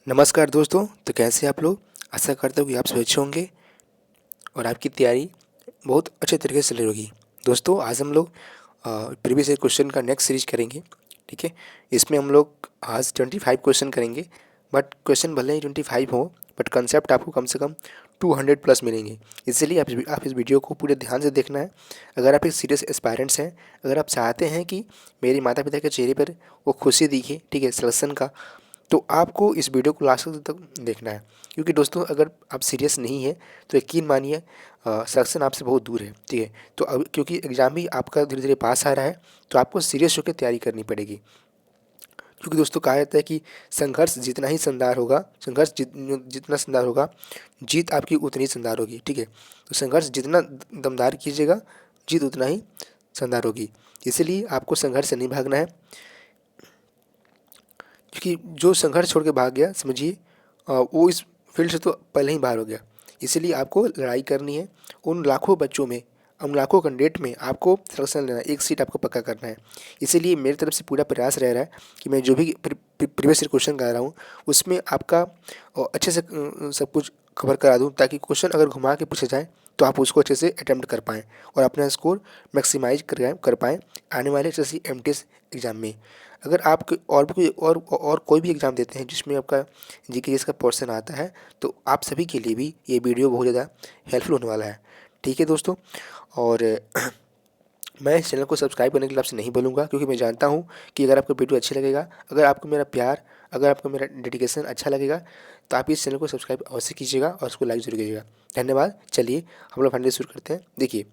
नमस्कार दोस्तों। तो कैसे आप लोग? आशा करता हूँ कि आप सब अच्छे होंगे और आपकी तैयारी बहुत अच्छे तरीके से चल रही होगी। दोस्तों आज हम लोग प्रीवियस ईयर क्वेश्चन का नेक्स्ट सीरीज करेंगे। ठीक है, इसमें हम लोग आज 25 क्वेश्चन करेंगे। बट क्वेश्चन भले ही 25 हो, बट कंसेप्ट आपको कम से कम 200 प्लस मिलेंगे। इसलिए आप इस वीडियो को पूरे ध्यान से देखना है। अगर आप एक सीरियस एस्पायरेंट्स हैं, अगर आप चाहते हैं कि मेरे माता पिता के चेहरे पर वो खुशी दिखे, ठीक है, सिलेक्शन का, तो आपको इस वीडियो को लास्ट तक देखना है। क्योंकि दोस्तों अगर आप सीरियस नहीं है तो यकीन मानिए सिलेक्शन आपसे बहुत दूर है। ठीक है, तो अब क्योंकि एग्ज़ाम भी आपका धीरे धीरे पास आ रहा है, तो आपको सीरियस होकर तैयारी करनी पड़ेगी। क्योंकि दोस्तों कहा जाता है कि संघर्ष जितना ही शानदार होगा, जितना शानदार होगा, जीत आपकी उतनी ही शानदार होगी। ठीक है, तो संघर्ष जितना दमदार कीजिएगा, जीत उतना ही शानदार होगी। इसलिए आपको संघर्ष से नहीं भागना है, क्योंकि जो संघर्ष छोड़ के भाग गया समझिए वो इस फील्ड से तो पहले ही बाहर हो गया। इसीलिए आपको लड़ाई करनी है। उन लाखों बच्चों में, उन लाखों कैंडिडेट में आपको सिलेक्शन लेना है, एक सीट आपको पक्का करना है। इसीलिए मेरी तरफ से पूरा प्रयास रह रहा है कि मैं जो भी प्रीवियस ईयर क्वेश्चन करा रहा हूँ उसमें आपका अच्छे से सब कुछ कवर करा दूँ, ताकि क्वेश्चन अगर घुमा के पूछा जाए तो आप उसको अच्छे से अटेम्प्ट कर पाएँ और अपना स्कोर मैक्सिमाइज कर पाएँ आने वाले एसएससी एमटीएस एग्ज़ाम में। अगर आप और भी कोई भी एग्ज़ाम देते हैं जिसमें आपका जीके का पोर्शन आता है, तो आप सभी के लिए भी ये वीडियो बहुत ज़्यादा हेल्पफुल होने वाला है। ठीक है दोस्तों, और मैं इस चैनल को सब्सक्राइब करने के लिए आपसे नहीं बोलूँगा, क्योंकि मैं जानता हूँ कि अगर आपको वीडियो अच्छा लगेगा, अगर आपको मेरा प्यार, अगर आपको मेरा डेडिकेशन अच्छा लगेगा, तो आप इस चैनल को सब्सक्राइब अवश्य कीजिएगा और उसको लाइक जरूर कीजिएगा। धन्यवाद। चलिए हम लोग फाइनली शुरू करते हैं। देखिए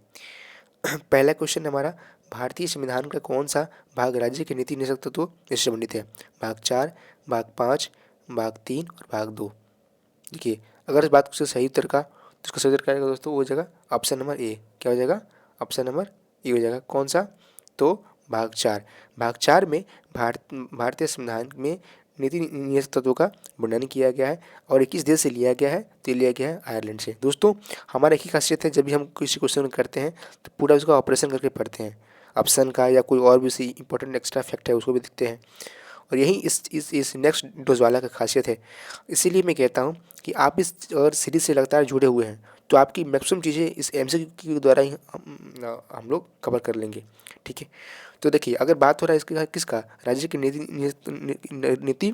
पहला क्वेश्चन हमारा, भारतीय संविधान का कौन सा भाग राज्य के नीति निषेध तत्वों से संबंधित है? भाग 4, भाग 5, भाग 3 और भाग 2। देखिए अगर इस बात को सही उत्तर का, तो इसका सही उत्तर क्या रहेगा दोस्तों? वो हो जाएगा ऑप्शन नंबर ए। क्या हो जाएगा? ऑप्शन नंबर ए हो जाएगा। कौन सा? तो भाग 4। भाग 4 में भारतीय संविधान में नीति निषेध तत्वों का वर्णन किया गया है और किस देश से लिया गया है? तो ये लिया गया है आयरलैंड से। दोस्तों हमारा एक ही खासियत है, जब भी हम किसी क्वेश्चन करते हैं तो पूरा उसका ऑपरेशन करके पढ़ते हैं, ऑप्शन का या कोई और भी सी इंपॉर्टेंट एक्स्ट्रा फैक्ट है उसको भी देखते हैं। और यही इस नेक्स्ट डोज वाला का खासियत है। इसीलिए मैं कहता हूँ कि आप इस अगर सीरीज से लगातार जुड़े हुए हैं तो आपकी मैक्सिमम चीज़ें इस एमसीक्यू के द्वारा ही हम लोग कवर कर लेंगे। ठीक है, तो देखिए अगर बात हो रहा है इसके किसका, राज्य के नीति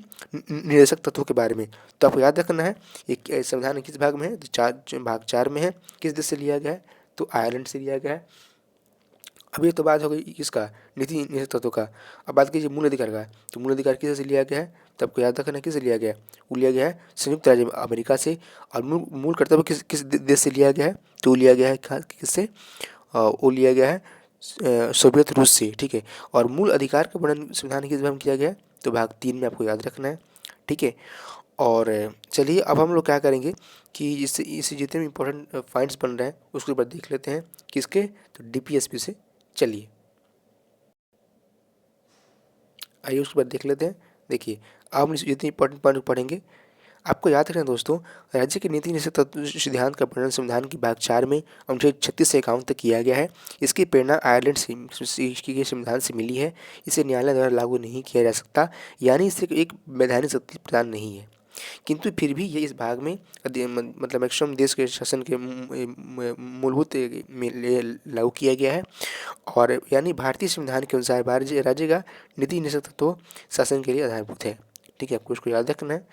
निर्देशक तत्वों के बारे में, तो आपको याद रखना है ये संविधान किस भाग में है? तो भाग 4 में है। किस देश से लिया गया है? तो आयरलैंड से लिया गया है। अब ये तो बात हो गई किसका, नीति निषेध तत्वों का। अब बात कीजिए मूल अधिकार का, तो मूल अधिकार किस से लिया गया है? तो आपको याद रखना किससे लिया गया है? वो लिया गया है संयुक्त राज्य अमेरिका से। और मूल कर्तव्य किस किस देश से लिया गया है? तो वो लिया गया है किससे? वो लिया गया है सोवियत रूस से। ठीक है, और मूल अधिकार का वर्णन संविधान किस भाग में किया गया है? तो भाग 3 में आपको याद रखना है। ठीक है, और चलिए अब हम लोग क्या करेंगे कि इससे जितने भी इंपॉर्टेंट पॉइंट्स बन रहे हैं उसके ऊपर देख लेते हैं। किसके? तो डीपीएसपी से। चलिए आइए उसके बाद देख लेते हैं। देखिए अब हम जितने इंपॉर्टेंट पॉइंट पढ़ेंगे, आपको याद रखना दोस्तों, राज्य के नीति निषेध तत्व सिद्धांत का वर्णन संविधान की भाग 4 में अनुच्छेद 36 से 51 तक किया गया है। इसकी प्रेरणा आयरलैंड के संविधान से मिली है। इसे न्यायालय द्वारा लागू नहीं किया जा सकता, यानी इसे एक वैधानिक शक्ति प्रदान नहीं है। किंतु फिर भी ये इस भाग में मतलब मैक्सिमम देश के शासन के मूलभूत में लागू किया गया है। और यानी भारतीय संविधान के अनुसार राज्य का नीति निषेध तत्व शासन के लिए आधारभूत है। ठीक है, आपको इसको याद रखना है।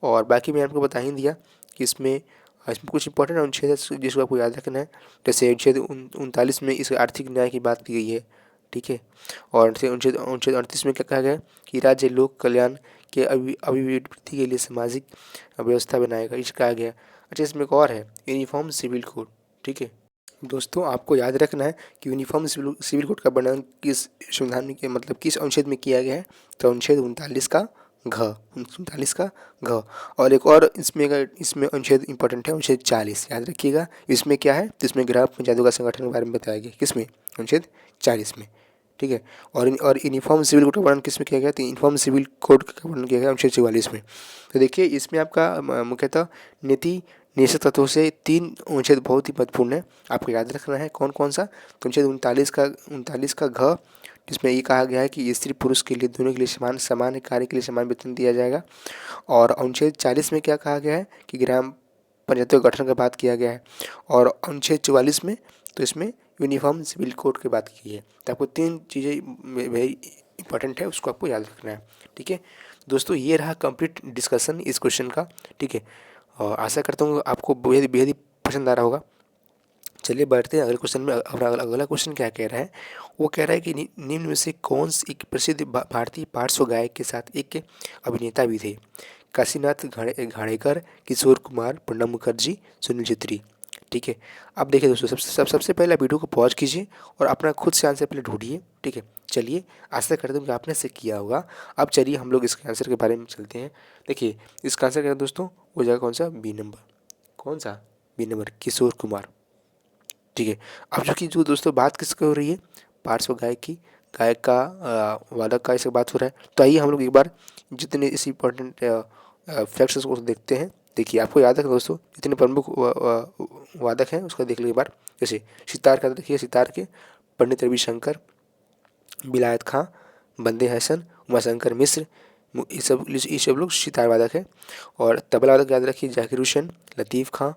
और बाकी मैं आपको बता ही दिया कि इसमें कुछ इंपॉर्टेंट अनुच्छेद है जिसको आपको याद रखना है। जैसे अनुच्छेद 39 में इस आर्थिक न्याय की बात की गई है। ठीक है, और अनुच्छेद अनुच्छेद 38 में क्या कहा गया है कि राज्य लोक कल्याण के अभिवृद्धि के लिए सामाजिक व्यवस्था बनाएगा, इस कहा गया। अच्छा, इसमें एक और है यूनिफॉर्म सिविल कोड। ठीक है दोस्तों, आपको याद रखना है कि यूनिफॉर्म सिविल कोड का वर्णन किस संविधान के मतलब किस अनुच्छेद में किया गया है? तो अनुच्छेद 39 का घ। और एक और इसमें अनुच्छेद इंपॉर्टेंट है, अनुच्छेद 40 याद रखिएगा। इसमें क्या है? तो इसमें ग्राम पंचायतों का संगठन के बारे में बताया गया। किसमें? अनुच्छेद 40 में। ठीक है। और यूनिफॉर्म सिविल कोड का वर्णन किस में किया गया, तो यूनिफॉर्म सिविल कोड का वर्णन किया गया 1944 में। तो देखिए इसमें आपका मुख्यतः नीति निषेध तत्वों से 3 अनुच्छेद बहुत ही महत्वपूर्ण है, आपको याद रखना है कौन कौन सा। तो अनुच्छेद 39 का घ, जिसमें ये कहा गया है कि स्त्री पुरुष के लिए दोनों के लिए समान कार्य के लिए समान वेतन दिया जाएगा। और अनुच्छेद 40 में क्या कहा गया है कि ग्राम पंचायतों का गठन का बात किया गया है। और अनुच्छेद 44 में तो इसमें यूनिफॉर्म सिविल कोड की बात की है। तो आपको 3 चीज़ें वेरी इंपॉर्टेंट है, उसको आपको याद रखना है, ठीक है दोस्तों। ये रहा कंप्लीट डिस्कशन इस क्वेश्चन का, ठीक है। और आशा करता हूँ आपको बेहद बेहद ही पसंद आ रहा होगा। चलिए बढ़ते हैं अगले क्वेश्चन में। अगला क्वेश्चन क्या कह रहा है, वो कह रहा है कि निम्न में से कौन एक प्रसिद्ध भारतीय पार्श्व गायक के साथ एक अभिनेता भी थे। काशीनाथ घाणेकर, किशोर कुमार, प्रणब मुखर्जी, सुनील छेत्री, ठीक है। अब देखिए दोस्तों, सबसे पहले वीडियो को पॉज कीजिए और अपना खुद से आंसर पहले ढूंढिए, ठीक है। चलिए आशा करता हूँ कि आपने से किया होगा। अब चलिए हम लोग इसके आंसर के बारे में चलते हैं। देखिए इसका आंसर क्या है दोस्तों, हो जाएगा कौन सा, बी नंबर। कौन सा, बी नंबर, किशोर कुमार, ठीक है। अब जो दोस्तों बात किसकी हो रही है, पार्श्व गायक की, गायक का वादक का इससे बात हो रहा है। तो आइए हम लोग एक बार जितने इस इम्पोर्टेंट फैक्ट्स उसको देखते हैं। देखिए आपको याद है दोस्तों, जितने प्रमुख वादक हैं उसका देख लीजिए एक बार। जैसे सितार का देखिए, सितार के पंडित रविशंकर, विलायत खां, बंदे हसन, उमाशंकर मिश्र, ये सब लोग सितार वादक हैं। और तबला वादक याद रखिए, जाकिर हुसैन, लतीफ़ खां,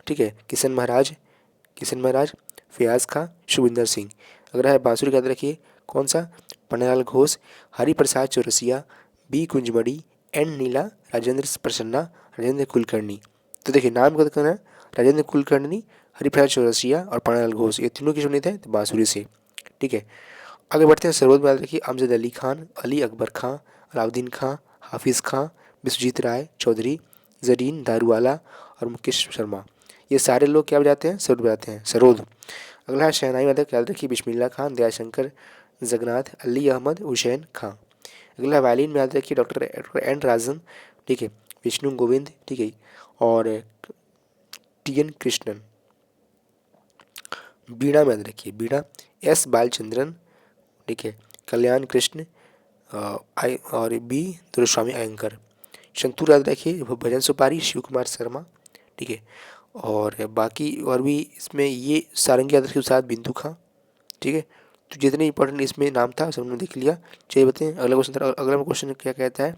ठीक है, किशन महाराज, फयाज़ खां, शुभिंदर सिंह। अगर है बांसुरी का याद रखिए, कौन सा, पन्नालाल घोष, हरिप्रसाद चौरसिया, बी कुंजमणि, एन नीला, राजेंद्र प्रसन्ना, राजेंद्र कुलकर्णी। तो देखिए नाम का कहना है, राजेंद्र कुलकर्णी, हरिप्रसाद चौरसिया और पन्नालाल घोष, ये तीनों की सुनीत है तो बांसुरी से, ठीक है। आगे बढ़ते हैं। सरोद में याद रखिए, अमजद अली खान, अली अकबर खां, अलाउद्दीन खां, हाफिज़ खां, विश्वजीत राय चौधरी, जरीन दारूवाला और मुकेश शर्मा। ये सारे लोग क्या बजाते हैं, सरोद बजाते हैं, सरोद। अगला है शहनाई वादक, याद रखिए बिस्मिल्लाह खान, दयाशंकर, जगन्नाथ, अली अहमद, हुसैन खां। अगला वायलिन में याद रखिए डॉक्टर एन राजन, ठीक है, विष्णु गोविंद, ठीक है, और टी एन कृष्णन। बीड़ा में याद रखिए, बीड़ा एस बालचंद्रन, ठीक है, कल्याण कृष्ण आई और बी दुर्स्वामी अयंकर। संतूर याद रखिए, भजन सुपारी शिव कुमार शर्मा, ठीक है। और बाकी और भी इसमें ये सारंगी याद रखिए उस्ताद बिंदु खां, ठीक है। तो जितने इंपॉर्टेंट इसमें नाम था सब हमने देख लिया। चलिए बताएं अगला क्वेश्चन क्या कहता है,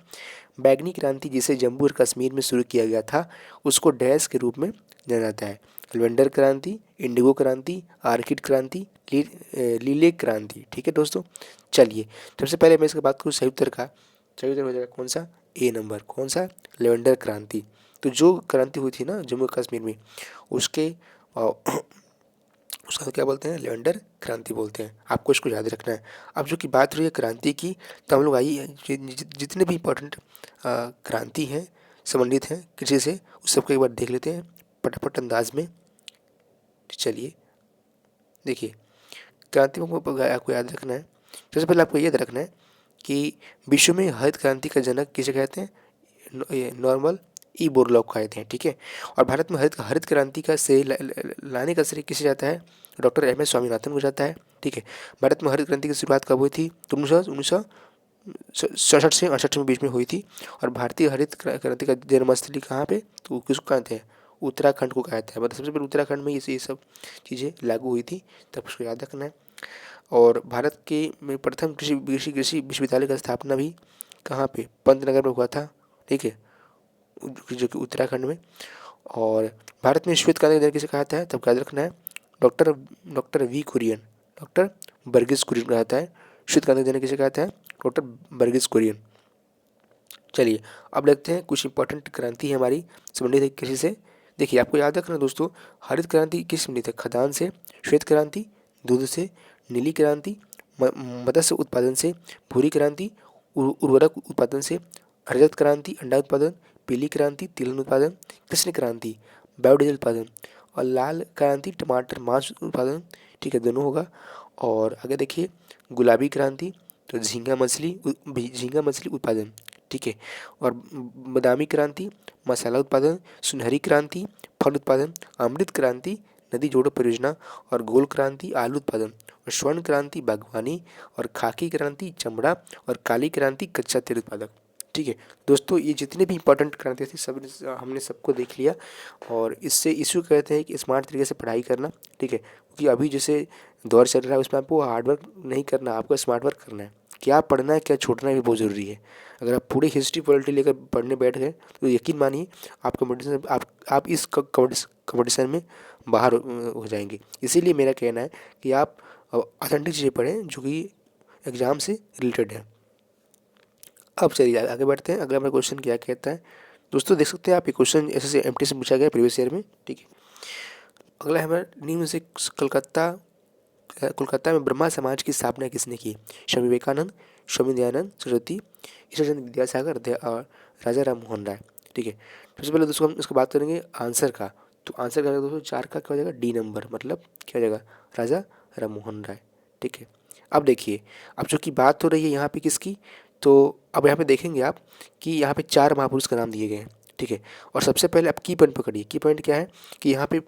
बैगनी क्रांति जिसे जम्मू और कश्मीर में शुरू किया गया था उसको डैश के रूप में जाना जाता है। लेवेंडर क्रांति, इंडिगो क्रांति, आर्किड क्रांति, लीले क्रांति, ठीक है दोस्तों। चलिए सबसे पहले मैं इसकी बात करूँ सही उत्तर का, सही उत्तर हो जाएगा कौन सा, ए नंबर, कौन सा, लेवेंडर क्रांति। तो जो क्रांति हुई थी ना जम्मू कश्मीर में, उसके उसका क्या बोलते हैं, लेवेंडर क्रांति बोलते हैं, आपको इसको याद रखना है। अब जो कि बात रही है क्रांति की, तो हम लोग आइए जितने भी इंपॉर्टेंट क्रांति हैं संबंधित हैं कृषि से, उस सबको एक बार देख लेते हैं फटाफट अंदाज में। चलिए देखिए, क्रांति को आपको याद रखना है। सबसे पहले आपको याद रखना है कि विश्व में हरित क्रांति का जनक किसे कहते हैं, नॉर्मल ई बोरलॉग कहते हैं, ठीक है। और भारत में हरित क्रांति का श्रेय लाने का श्रेय किसे जाता है, डॉक्टर एम एस स्वामीनाथन को जाता है, ठीक है। भारत में हरित क्रांति की शुरुआत कब हुई थी, तो 1967 से 68 में बीच में हुई थी। और भारतीय हरित क्रांति का जन्मस्थली कहाँ पे, तो किसको कहते हैं, उत्तराखंड को कहते हैं। मतलब सबसे पहले उत्तराखंड में ये सब चीज़ें लागू हुई थी, तब उसको याद रखना है। और भारत के में प्रथम कृषि विश्वविद्यालय का स्थापना भी कहाँ पे, पंतनगर में हुआ था, ठीक है, जो कि उत्तराखंड में। और भारत में श्वेत क्रांति किसे कहता है, तब याद रखना है, doctor V Kurien, doctor Verghese Kurien कहता है। श्वेत क्रांति किसे कहता है, डॉक्टर वर्गीस कुरियन। चलिए अब देखते हैं कुछ इंपॉर्टेंट क्रांति है हमारी संबंधित है कृषि से। देखिए आपको याद रखना दोस्तों, हरित क्रांति किस संबंधित है, खदान से, श्वेत क्रांति दूध से, नीली क्रांति मत्स्य उत्पादन से, भूरी क्रांति उर्वरक उत्पादन से, रजत क्रांति अंडा उत्पादन, पीली क्रांति तिलहन उत्पादन, कृष्ण क्रांति बायोडीजल उत्पादन, और लाल क्रांति टमाटर मांस उत्पादन, ठीक है, दोनों होगा। और आगे देखिए गुलाबी क्रांति तो झींगा मछली उत्पादन, ठीक है। और बादामी क्रांति मसाला उत्पादन, सुनहरी क्रांति फल उत्पादन, अमृत क्रांति नदी जोड़ो परियोजना और गोल क्रांति आलू उत्पादन और स्वर्ण क्रांति बागवानी और खाकी क्रांति चमड़ा और काली क्रांति कच्चा तेल उत्पादक। ठीक है दोस्तों, ये जितने भी इंपॉर्टेंट क्रांति थी सब हमने सबको देख लिया। और इससे इशू कहते हैं कि स्मार्ट तरीके से पढ़ाई करना। ठीक है, क्योंकि अभी जैसे दौर चल रहा है उसमें आपको हार्डवर्क नहीं करना, आपको स्मार्ट वर्क करना है। क्या पढ़ना है क्या छोड़ना है भी बहुत ज़रूरी है। अगर आप पूरी हिस्ट्री पॉलिटी लेकर पढ़ने बैठ गए तो यकीन मानिए आप कंपटीशन आप इस कंपटीशन में बाहर हो जाएंगे। इसीलिए मेरा कहना है कि आप ऑथेंटिक चीज़ें पढ़ें जो कि एग्ज़ाम से रिलेटेड है। अब चलिए आगे बढ़ते हैं। अगला मेरा क्वेश्चन क्या कहता है दोस्तों, देख सकते हैं आप ये क्वेश्चन ऐसे एमटी से पूछा गया प्रीवियस ईयर में। ठीक है, अगला है हमारा निम्न से कोलकाता में ब्रह्मा समाज की स्थापना किसने की? स्वामी विवेकानंद, स्वामी दयानंद सरस्वती, ईश्वरचंद्र विद्यासागर और राजा राम मोहन राय। ठीक है, सबसे पहले दोस्तों हम इसको बात करेंगे आंसर का। तो आंसर का दोस्तों 4 का क्या हो जाएगा? डी नंबर, मतलब क्या हो जाएगा? राजा राम मोहन राय। ठीक है, अब देखिए, अब जो कि बात हो रही है यहाँ पे किसकी, तो अब यहाँ पे देखेंगे आप कि यहाँ पे 4 महापुरुष का नाम दिए गए हैं। ठीक है, और सबसे पहले आप की पॉइंट पकड़िए। की पॉइंट क्या है कि यहाँ पे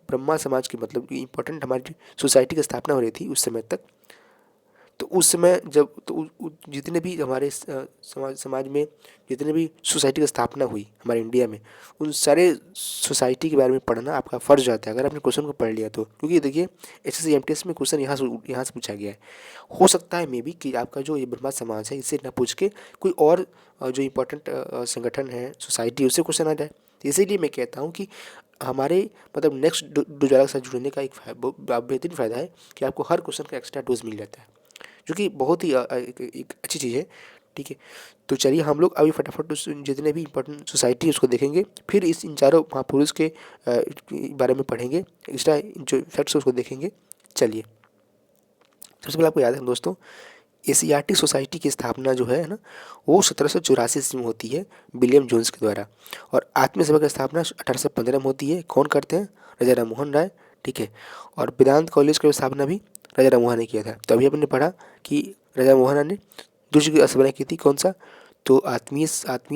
ब्रह्मा समाज की मतलब इंपॉर्टेंट हमारी सोसाइटी की स्थापना हो रही थी उस समय तक। तो उस समय जब तो जितने भी हमारे समाज में जितने भी सोसाइटी की स्थापना हुई हमारे इंडिया में, उन सारे सोसाइटी के बारे में पढ़ना आपका फ़र्ज आता है अगर आपने क्वेश्चन को पढ़ लिया तो। क्योंकि देखिए एसएससी एमटीएस में क्वेश्चन यहाँ से पूछा गया है। हो सकता है मे बी कि आपका जो ये ब्रह्मा समाज है इससे ना पूछ के कोई और जो इम्पोर्टेंट संगठन है सोसाइटी उससे क्वेश्चन आ जाए। तो इसीलिए मैं कहता हूँ कि हमारे मतलब नेक्स्ट डोजारा के साथ जुड़ने का एक बेहतरीन फ़ायदा है कि आपको हर क्वेश्चन का एक्स्ट्रा डोज मिल जाता है, जो कि बहुत ही एक अच्छी चीज़ है। ठीक है, तो चलिए हम लोग अभी फटाफट उस जितने भी इंपॉर्टेंट सोसाइटी है उसको देखेंगे, फिर इन चारों महापुरुष के बारे में पढ़ेंगे, एक्स्ट्रा जो फैक्ट्स उसको देखेंगे। चलिए सबसे पहले आपको याद है दोस्तों, एशियाटिक सोसाइटी की स्थापना जो है ना वो 1784 ईस्वी में होती है विलियम जोन्स के द्वारा। और आत्मीय सभा की स्थापना 1815 में होती है। कौन करते हैं? राजा राम मोहन राय। ठीक है, और वेदांत कॉलेज की स्थापना भी राजा राम मोहन ने किया था। तो अभी आपने पढ़ा कि राजा मोहन ने दूसरी की स्थापना की थी, कौन सा? तो आत्मीय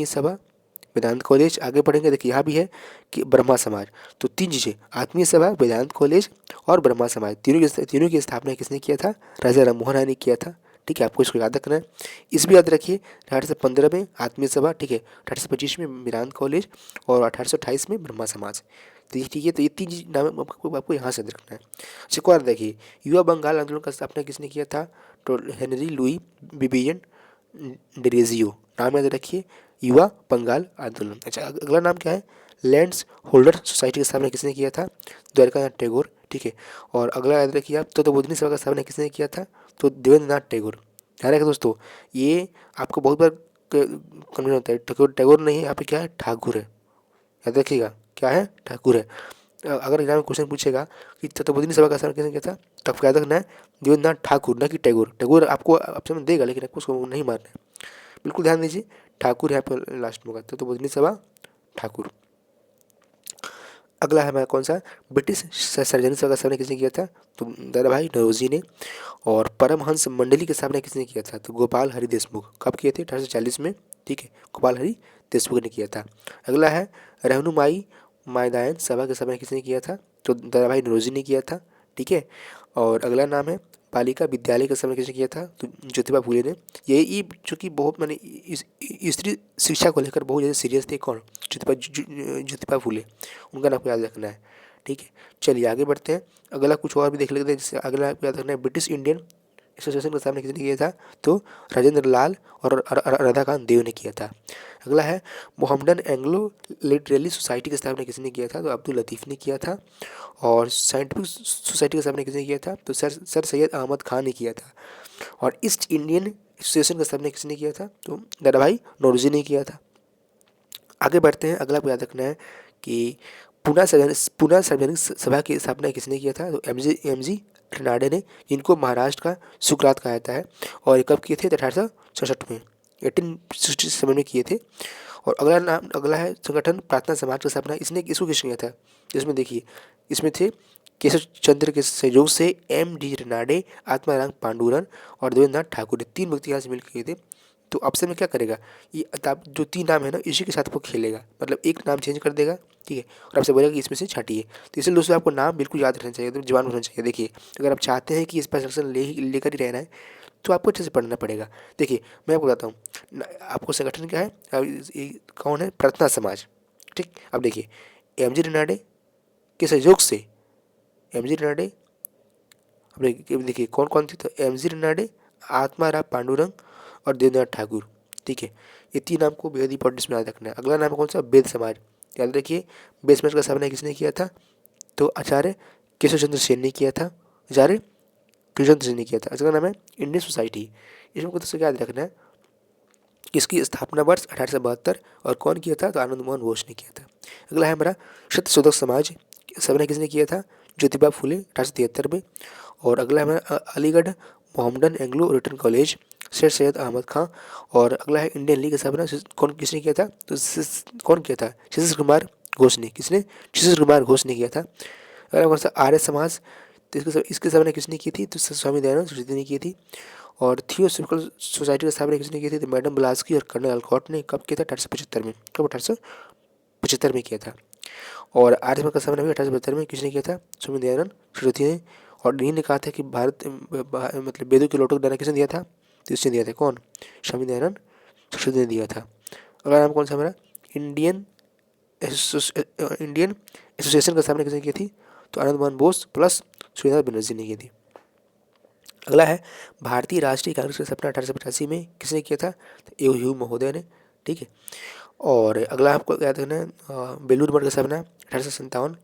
सभा, वेदांत कॉलेज। आगे पढ़ेंगे, देखिए यहाँ भी है कि ब्रह्मा समाज। तो 3 चीज़ें, आत्मीय सभा, वेदांत कॉलेज और ब्रह्मा समाज, तीनों की स्थापना किसने किया था? राजा राम मोहन राय ने किया था। ठीक है, आपको इसको याद रखना है। इस भी याद रखिए 1815 में आत्मीय सभा, ठीक है, 1825 में वेदांत कॉलेज और 1828 में ब्रह्मा समाज। तो ये ठीक है, तो ये 3 चीज नाम आपको यहाँ से याद रखना है। अच्छा, एक और देखिए, युवा बंगाल आंदोलन का स्थापना किसने किया था? तो हेनरी लुई विवियन डेरेजियो। नाम याद रखिए, युवा बंगाल आंदोलन। अच्छा, अगला नाम क्या है? लैंड्स होल्डर सोसाइटी का स्थापना किसने किया था? द्वारकानाथ टैगोर। ठीक है, और अगला याद रखिए आप, तो बोधनी सभा का स्थापना किसने किया था? तो देवेंद्र नाथ टैगोर। ध्यान रखें दोस्तों, ये आपको बहुत बार कन्फ्यूजन होता है, टैगोर नहीं है यहाँ पे, क्या है? ठाकुर है। याद रखिएगा, क्या है? ठाकुर है। अगर एग्जाम में क्वेश्चन पूछेगा कि तत्वबोधिनी सभा का स्थापना किसने किया था, तब क्या रखना है? देवेंद्र नाथ ठाकुर, न कि टैगोर। टैगोर आपको ऑप्शन देगा लेकिन आपको उसको नहीं मारना है। बिल्कुल ध्यान दीजिए, ठाकुर यहाँ पर लास्ट में होगा, तत्वबोधिनी सभा ठाकुर। अगला है हमारा कौन सा? ब्रिटिश सार्वजनिक सभा का स्थापना किसने किया था? तो दादाभाई नौरोजी ने। और परमहंस मंडली की स्थापना किसने किया था? तो गोपाल हरि देशमुख। कब किए थे? 1840 में। ठीक है, गोपाल हरि देशमुख ने किया था। अगला है रहनुमाई मायदान सभा की स्थापना किसने किया था? तो दादाभाई नौरोजी ने किया था। ठीक है, और अगला नाम है बालिका विद्यालय का स्थापना किसने किया था? तो ज्योतिबा फुले ने। यही जो कि बहुत मैंने स्त्री शिक्षा को लेकर बहुत ज़्यादा सीरियस थे। कौन? ज्योतिबा फुले। उनका नाम को याद रखना है। ठीक है, चलिए आगे बढ़ते हैं। अगला कुछ और भी देख लेते हैं, जैसे अगला आपको याद रखना है ब्रिटिश इंडियन एसोसिएशन का स्थापना किसने किया था? तो राजेंद्र लाल और राधाकांत देव ने किया था। अगला है मोहम्मदन एंग्लो लिटरेरी सोसाइटी की स्थापना किसने किया था? तो अब्दुल लतीफ़ ने किया था। और साइंटिफिक सोसाइटी की स्थापना किसने किया था? तो सर सैयद अहमद खान ने किया था। और ईस्ट इंडियन एसोसिएशन का स्थापना किसने किया था? तो दादाभाई नौरोजी ने किया था। आगे बढ़ते हैं। अगला आपको याद रखना है कि पुणे सार्वजनिक सभा की स्थापना किसने किया था? तो एम जी रनाडे ने, जिनको महाराष्ट्र का सुकरात कहा जाता है। और ये कब किए थे? 1867 में, 1867 में किए थे। और अगला है संगठन प्रार्थना समाज की स्थापना, इसको किसने किया था? जिसमें देखिए इसमें थे केशव चंद्र के सहयोग से M.D. रनाडे, आत्माराम पांडुरन और देवेंद्र नाथ ठाकुर ने 3 व्यक्ति यहाँ से मिलकर किए थे। तो ऑप्शन में क्या करेगा? ये जो 3 नाम है ना इसी के साथ वो खेलेगा, मतलब एक नाम चेंज कर देगा ठीक है, और आपसे बोलेगा कि इसमें से छाटिए। तो इसलिए दोस्तों आपको नाम बिल्कुल याद रखना चाहिए, एकदम जुबान होना चाहिए। देखिए अगर आप चाहते हैं कि इस पर सेलेक्शन लेकर ही रहना है तो आपको अच्छे से पढ़ना पड़ेगा। देखिए मैं आपको बताता हूँ आपको संगठन क्या है, अब ये कौन है, प्रार्थना समाज। ठीक, अब देखिए एम जी रेनाडे के सहयोग से, एम जी रेनाडे, अब देखिए कौन कौन थी, तो एम जी रेनाडे, आत्माराम पांडुरंग और देवेंद्रनाथ ठाकुर। ठीक है, ये तीन नाम को बेहद इंपॉर्टेंस में याद रखना है। अगला नाम है कौन सा, बेद समाज। याद रखिए बेद समाज का स्थापना किसने किया था, तो आचार्य केशव चंद्र सेन ने किया था, आचार्य केशव चंद्र सेन ने किया था। अगला नाम है इंडियन सोसाइटी, इसमें को दोस्तों याद रखना है इसकी स्थापना वर्ष 1872 और कौन किया था, तो आनंद मोहन घोष ने किया था। अगला है हमारा सत्यशोधक समाज, स्थापना किसने किया था, ज्योतिबा फुले 1873 में। और अगला है हमारा Aligarh Mohammedan Anglo return college, शेर सैयद अहमद खां। और अगला है इंडियन लीग स्थापना कौन किसने किया था, तो कौन किया था, शिशिर कुमार घोष ने, किसने, शिशिर कुमार घोष ने किया था। अगला कौन सा, आर्य समाज, तो इसकी स्थापना किसने की थी, तो स्वामी दयानंद सरस्वती ने की थी। और थियोसॉफिकल सोसाइटी की स्थापना किसने की थी, तो मैडम ब्लास्की और कर्नल अलकॉट ने कब किया था, 1875 में। कब, 1875 में किया था। और आर्य समाज का स्थापना भी 1875 में किसने किया था, स्वामी दयानंद सरस्वती ने। और इन्हीं ने कहा था कि भारत मतलब वेदों के लोटों का दाना किसने दिया था, तो इसने दिया था कौन, स्वामी दयानंद सरस्वती ने दिया था। अगला नाम कौन सा हमारा, इंडियन इंडियन एसोसिएशन का स्थापना किसने की थी, तो आनंद मोहन बोस प्लस सुरेंद्र बनर्जी ने की थी। अगला है भारतीय राष्ट्रीय कांग्रेस का स्थापना 1885 में किसने किया था, तो यू महोदय ने। ठीक है, और अगला आपको याद रखना है बेलूर मठ का स्थापना 1857,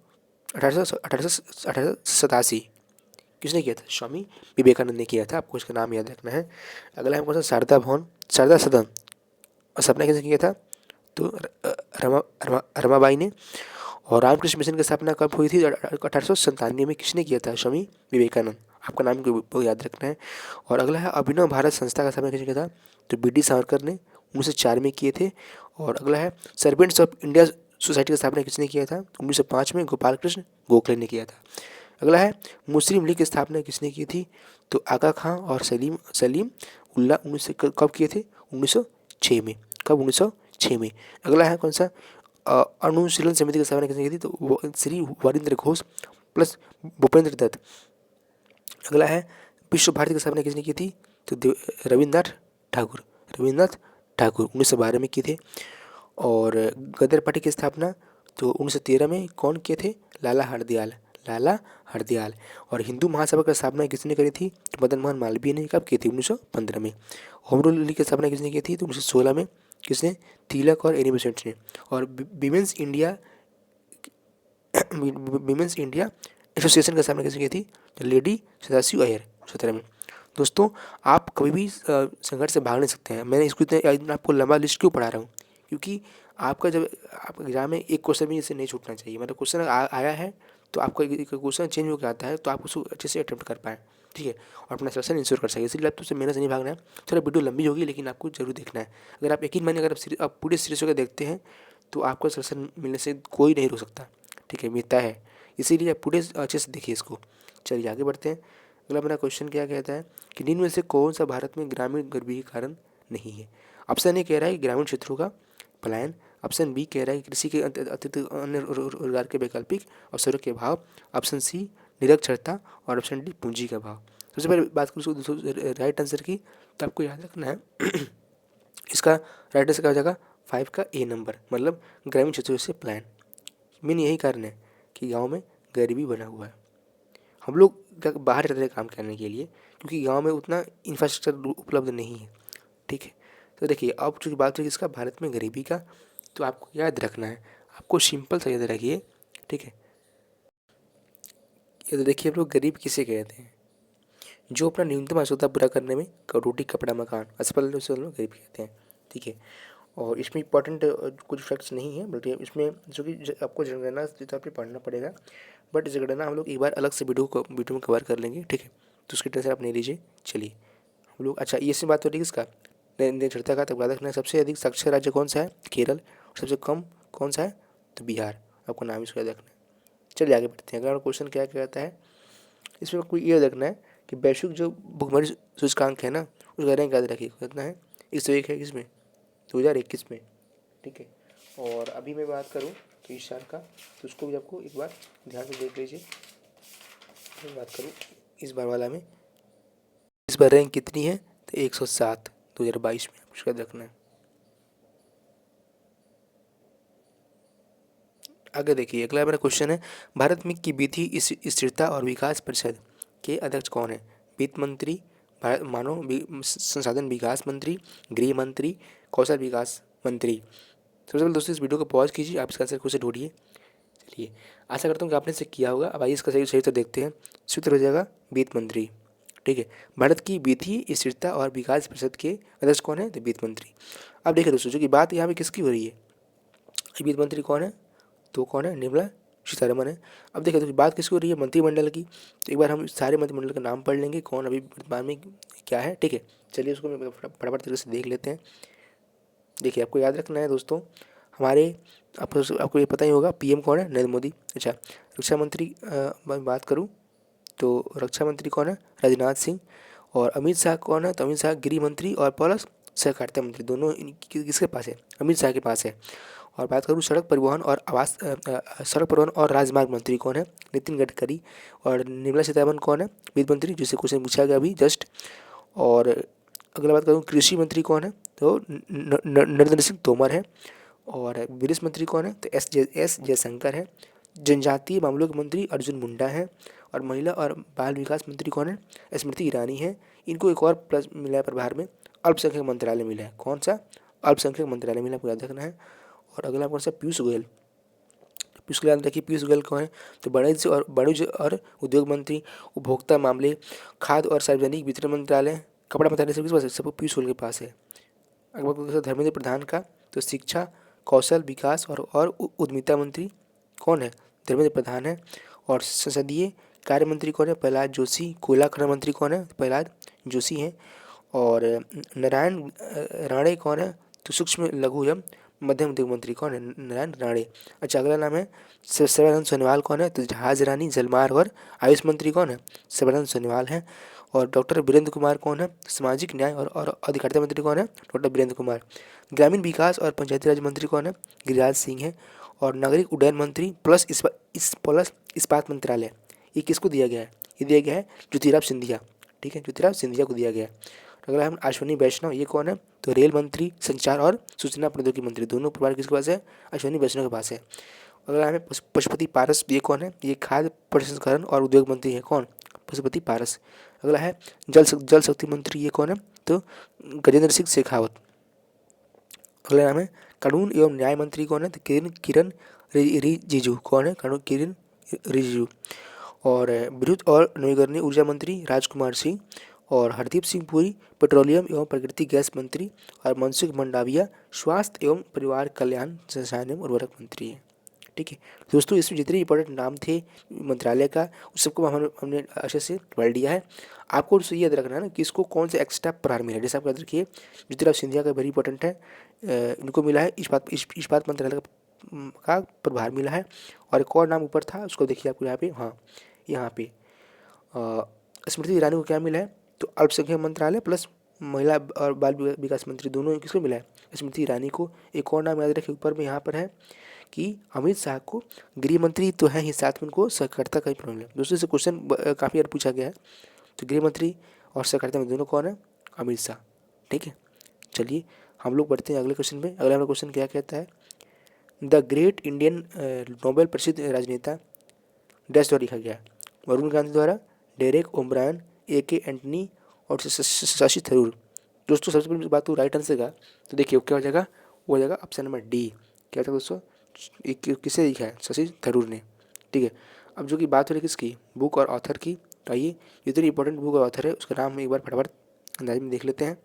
1887 किसने किया था, स्वामी विवेकानंद ने किया था, आपको इसका नाम याद रखना है। अगला है कौन सा, शारदा भवन, शारदा सदन स्थापना किसने किया था, तो रमाबाई ने। और रामकृष्ण मिशन की स्थापना कब हुई थी, 1897 में किसने किया था, स्वामी विवेकानंद। आपका नाम को याद रखना है। और अगला है अभिनव भारत संस्था का स्थापना किसने किया था, तो बी डी सावरकर ने 1904 में किए थे। और अगला है सर्वेंट्स ऑफ इंडिया सोसाइटी का स्थापना किसने किया था, 1905 में गोपाल कृष्ण गोखले ने किया था। अगला है मुस्लिम लीग की स्थापना किसने की थी, तो आगा खां और सलीम सलीम उल्ला कब किए थे, 1906 में। कब, 1906 में। अगला है कौन सा, अनुशीलन समिति की स्थापना किसने की थी, तो वो श्री वरिंद्र घोष प्लस भूपेंद्र दत्त। अगला है विश्व भारती की स्थापना किसने की थी, तो रविन्द्रनाथ ठाकुर, रविन्द्रनाथ ठाकुर 1912 में किए थे। और गदर पार्टी की स्थापना तो 1913 में कौन किए थे, लाला हरदयाल, लाला हरदयाल। और हिंदू महासभा की स्थापना किसने करी थी, तो मदन मोहन मालवीय ने कब की थी, 1915 में। होम रूल लीग की स्थापना किसने की थी, तो 1916 में, किसने, तिलक और एनी बेसेंट ने। और women's India women's India association का स्थापना किसने की थी, तो लेडी सदाशिव अय्यर 17 में। दोस्तों आप कभी भी संघर्ष से भाग नहीं सकते हैं। मैंने इसको इतना आपको लंबा लिस्ट क्यों पढ़ा रहा हूँ, क्योंकि आपका जब आप एग्जाम में एक क्वेश्चन भी इससे नहीं छूटना चाहिए, मतलब क्वेश्चन आया है तो आपका क्वेश्चन चेंज होकर आता है तो आप उसको अच्छे से अटेम्प्ट कर पाएँ। ठीक है, और अपना सिलेक्शन इंश्योर कर सके, इसलिए आप तुमसे मेहनत से नहीं भागना है। थोड़ा वीडियो लंबी होगी लेकिन आपको जरूर देखना है। अगर आप यकीन मानिए, अगर आप पूरे सीरीज होकर देखते हैं तो आपको सिलेक्शन मिलने से कोई नहीं रोक सकता। ठीक है, मिलता है, इसीलिए आप पूरे अच्छे से देखिए इसको। चलिए आगे बढ़ते हैं। अगला मेरा क्वेश्चन क्या कहता है कि निम्न में से कौन सा भारत में ग्रामीण गरीबी के कारण नहीं है। ऑप्शन ए कह रहा है ग्रामीण क्षेत्रों का पलायन, ऑप्शन बी कह रहा है कृषि के अतिरिक्त अन्य रोजगार के वैकल्पिक अवसरों के अभाव, ऑप्शन सी निरक्षरता और ऑप्शन डी पूंजी का अभाव। सबसे पहले बात करूँ राइट आंसर की, तो आपको याद रखना है इसका राइट आंसर क्या हो जाएगा, 5 का ए नंबर, मतलब ग्रामीण क्षेत्रों से पलायन। मेन यही कारण है कि गाँव में गरीबी बना हुआ है। हम लोग बाहर रहते हैं काम करने के लिए, क्योंकि गांव में उतना इंफ्रास्ट्रक्चर उपलब्ध नहीं है। ठीक है, तो देखिए अब चूँकि बात हुई इसका भारत में गरीबी का, तो आपको याद रखना है, आपको सिंपल सा याद रखिए। ठीक है, ये तो देखिए हम लोग गरीब किसे कहते हैं, जो अपना न्यूनतम आवश्यकता पूरा करने में रोटी कपड़ा मकान अस्पताल से लोग गरीब कहते हैं। ठीक है, और इसमें इंपॉर्टेंट कुछ फैक्ट्स नहीं है, बल्कि इसमें जो कि आपको जनगणना तो आपको पढ़ना पड़ेगा, बट जनगणना हम लोग एक बार अलग से वीडियो में कवर कर लेंगे। ठीक है, तो उसकी टेंशन आप नहीं लीजिए। चलिए हम लोग, अच्छा ये से बात हो रही है किसका, निरक्षरता का, तब याद रखना है सबसे अधिक साक्षर राज्य कौन सा है, केरल, और सबसे कम कौन सा है, तो बिहार। आपको नाम इसको याद रखना है। चलिए आगे बढ़ते हैं। अगला क्वेश्चन क्या कहता है, इसमें आपको ये याद रखना है कि वैश्विक जो भुखमरी सूचकांक है ना, उसका रैंक याद रखिए कितना है, 101 है किसमें, 2021 में। ठीक है, और अभी मैं बात करूँ तो इस साल का, तो उसको भी आपको एक बार ध्यान से देख लीजिए। मैं बात करूँ इस बार वाला में, इस बार रैंक कितनी है तो 107 2022 में, उसका रखना है। आगे देखिए, अगला मेरा क्वेश्चन है, भारत में की विधि स्थिरता और विकास परिषद के अध्यक्ष कौन है? वित्त मंत्री, भारत मानव संसाधन विकास मंत्री, गृह मंत्री, कौशल विकास मंत्री। सबसे पहले दोस्तों इस वीडियो को पॉज कीजिए, आप इसका आंसर खुद से ढूंढिए। चलिए, आशा करता हूँ कि आपने इसे किया होगा। अब आइए इसका सही सही तो देखते हैं। सही उत्तर हो जाएगा वित्त मंत्री। ठीक है, भारत की विधि स्थिरता और विकास परिषद के अध्यक्ष कौन है? तो वित्त मंत्री। अब देखिए दोस्तों, जो कि बात यहाँ पे किसकी हो रही है, वित्त मंत्री कौन है? तो कौन है? निर्मला सीतारमन है। अब देखिए तो बात किसकी हो रही है? मंत्रिमंडल की। तो एक बार हम सारे मंत्रिमंडल का नाम पढ़ लेंगे, कौन अभी वर्तमान में क्या है। ठीक है, चलिए उसको मैं फटाफट तरीके से देख लेते हैं। देखिए, आपको याद रखना है दोस्तों, हमारे आपको ये पता ही होगा पीएम कौन है? नरेंद्र मोदी। अच्छा, रक्षा मंत्री मैं बात करूँ तो रक्षा मंत्री कौन है? राजनाथ सिंह। और अमित शाह कौन है? तो अमित शाह गृह मंत्री और प्लस सहकारिता मंत्री, दोनों किसके पास है? अमित शाह के पास है। और बात करूँ सड़क परिवहन और राजमार्ग मंत्री कौन है? नितिन गडकरी। और निर्मला सीतारमन कौन है? वित्त मंत्री, जिससे क्वेश्चन पूछा गया अभी जस्ट। और अगला बात करूँ कृषि मंत्री कौन है? तो नरेंद्र सिंह तोमर है। और विदेश मंत्री कौन है? तो एस जयशंकर है। जनजातीय मामलों के मंत्री अर्जुन मुंडा है। और महिला और बाल विकास मंत्री कौन है? स्मृति ईरानी है। इनको एक और प्लस मिला है प्रभार में, अल्पसंख्यक मंत्रालय मिला है। कौन सा? अल्पसंख्यक मंत्रालय मिला, आपको याद रखना है। और अगला कौन सा? पीयूष गोयल। पीयूष गोयल याद रखिए, पीयूष गोयल कौन है? तो वाणिज्य और उद्योग मंत्री, उपभोक्ता मामले, खाद्य और सार्वजनिक वितरण मंत्रालय, कपड़ा मंत्रालय, सब किस पास है? सब पीयूष गोयल के पास है। अगर बात करें धर्मेंद्र प्रधान का, तो शिक्षा, कौशल विकास और उद्यमिता मंत्री कौन है? धर्मेंद्र प्रधान है। और संसदीय कार्य मंत्री कौन है? प्रहलाद जोशी। कोयला खनन मंत्री कौन है? प्रहलाद जोशी हैं। और नारायण राणे कौन है? तो सूक्ष्म लघु एवं मध्यम उद्योग मंत्री कौन है? नारायण राणे। अच्छा, अगला नाम है सर्बानंद सोनोवाल कौन है? तो जहाज रानी, जलमार्ग और आयुष मंत्री कौन है? सर्बानंद सोनोवाल है। और डॉक्टर वीरेंद्र कुमार कौन है? सामाजिक न्याय और अधिकारिता मंत्री कौन है? डॉक्टर वीरेंद्र कुमार। ग्रामीण विकास और पंचायती राज मंत्री कौन है? गिरिराज सिंह है। और नागरिक उड्डयन मंत्री प्लस इस्पात मंत्रालय, ये किसको दिया गया है? ये दिया गया है ज्योतिराव सिंधिया। ठीक है, ज्योतिराव सिंधिया को दिया गया है। अगला है अश्विनी वैष्णव, ये कौन है? तो रेल मंत्री, संचार और सूचना प्रौद्योगिकी मंत्री, दोनों प्रभार किसके पास है? अश्विनी वैष्णव के पास है। अगला है पशुपति पारस, ये कौन है? ये खाद्य प्रसंस्करण और उद्योग मंत्री है। कौन? पशुपति पारस। अगला है जल शक्ति मंत्री, ये कौन है? तो गजेंद्र सिंह शेखावत। अगला नाम है कानून एवं न्याय मंत्री कौन है? तो किरण रिजिजू। कौन है? कानून किरण रिजिजू। और विद्युत और नवीकरणीय ऊर्जा मंत्री राजकुमार सिंह। और हरदीप सिंह पुरी पेट्रोलियम एवं प्राकृतिक गैस मंत्री। और मनसुख मंडाविया स्वास्थ्य एवं परिवार कल्याण संसाधन एवं उर्वरक मंत्री हैं। ठीक है दोस्तों, इसमें जितने इंपॉर्टेंट नाम थे मंत्रालय का, उस सबको हमने अच्छे से पढ़ लिया है। आपको उससे याद रखना है ना कि इसको कौन से एक्स्ट्रा प्रभार मिला है। जैसे आप याद रखिए, ज्योतिराव सिंधिया का वेरी इंपॉर्टेंट है, इनको मिला है इस्पात मंत्रालय का प्रभार मिला है। और एक और नाम ऊपर था, उसको देखिए आपको यहाँ पे, हाँ यहाँ पे स्मृति ईरानी को क्या मिला है? तो अल्पसंख्यक मंत्रालय प्लस महिला और बाल विकास मंत्री, दोनों किसको मिला है? स्मृति ईरानी को। एक और नाम याद रखिए ऊपर में यहाँ पर है कि अमित शाह को गृह मंत्री तो है ही, साथ में उनको सहकारिता का भी प्रॉब्लम है। दोस्तों से क्वेश्चन काफ़ी बार पूछा गया है। तो गृह मंत्री और सहकारिता मंत्री दोनों कौन है? अमित शाह। ठीक है, चलिए हम लोग बढ़ते हैं अगले क्वेश्चन पे। अगला क्वेश्चन क्या कहता है? द ग्रेट इंडियन नोबेल प्रसिद्ध राजनेता डैश द्वारा लिखा गया है? वरुण गांधी द्वारा, डेरेक ओब्रायन, A.K. एंटनी और शशि थरूर। दोस्तों सबसे पहले बात करूँ राइट आंसर का, तो देखिए क्या हो जाएगा? वो हो जाएगा ऑप्शन नंबर डी। क्या था दोस्तों? किसे लिखा है? शशि थरूर ने। ठीक है, अब जो कि बात हो रही है किसकी? बुक और ऑथर की। तो आइए, ये तो इंपॉर्टेंट बुक और ऑथर है, उसका नाम एक बार फटाफट अंदाज में देख लेते हैं।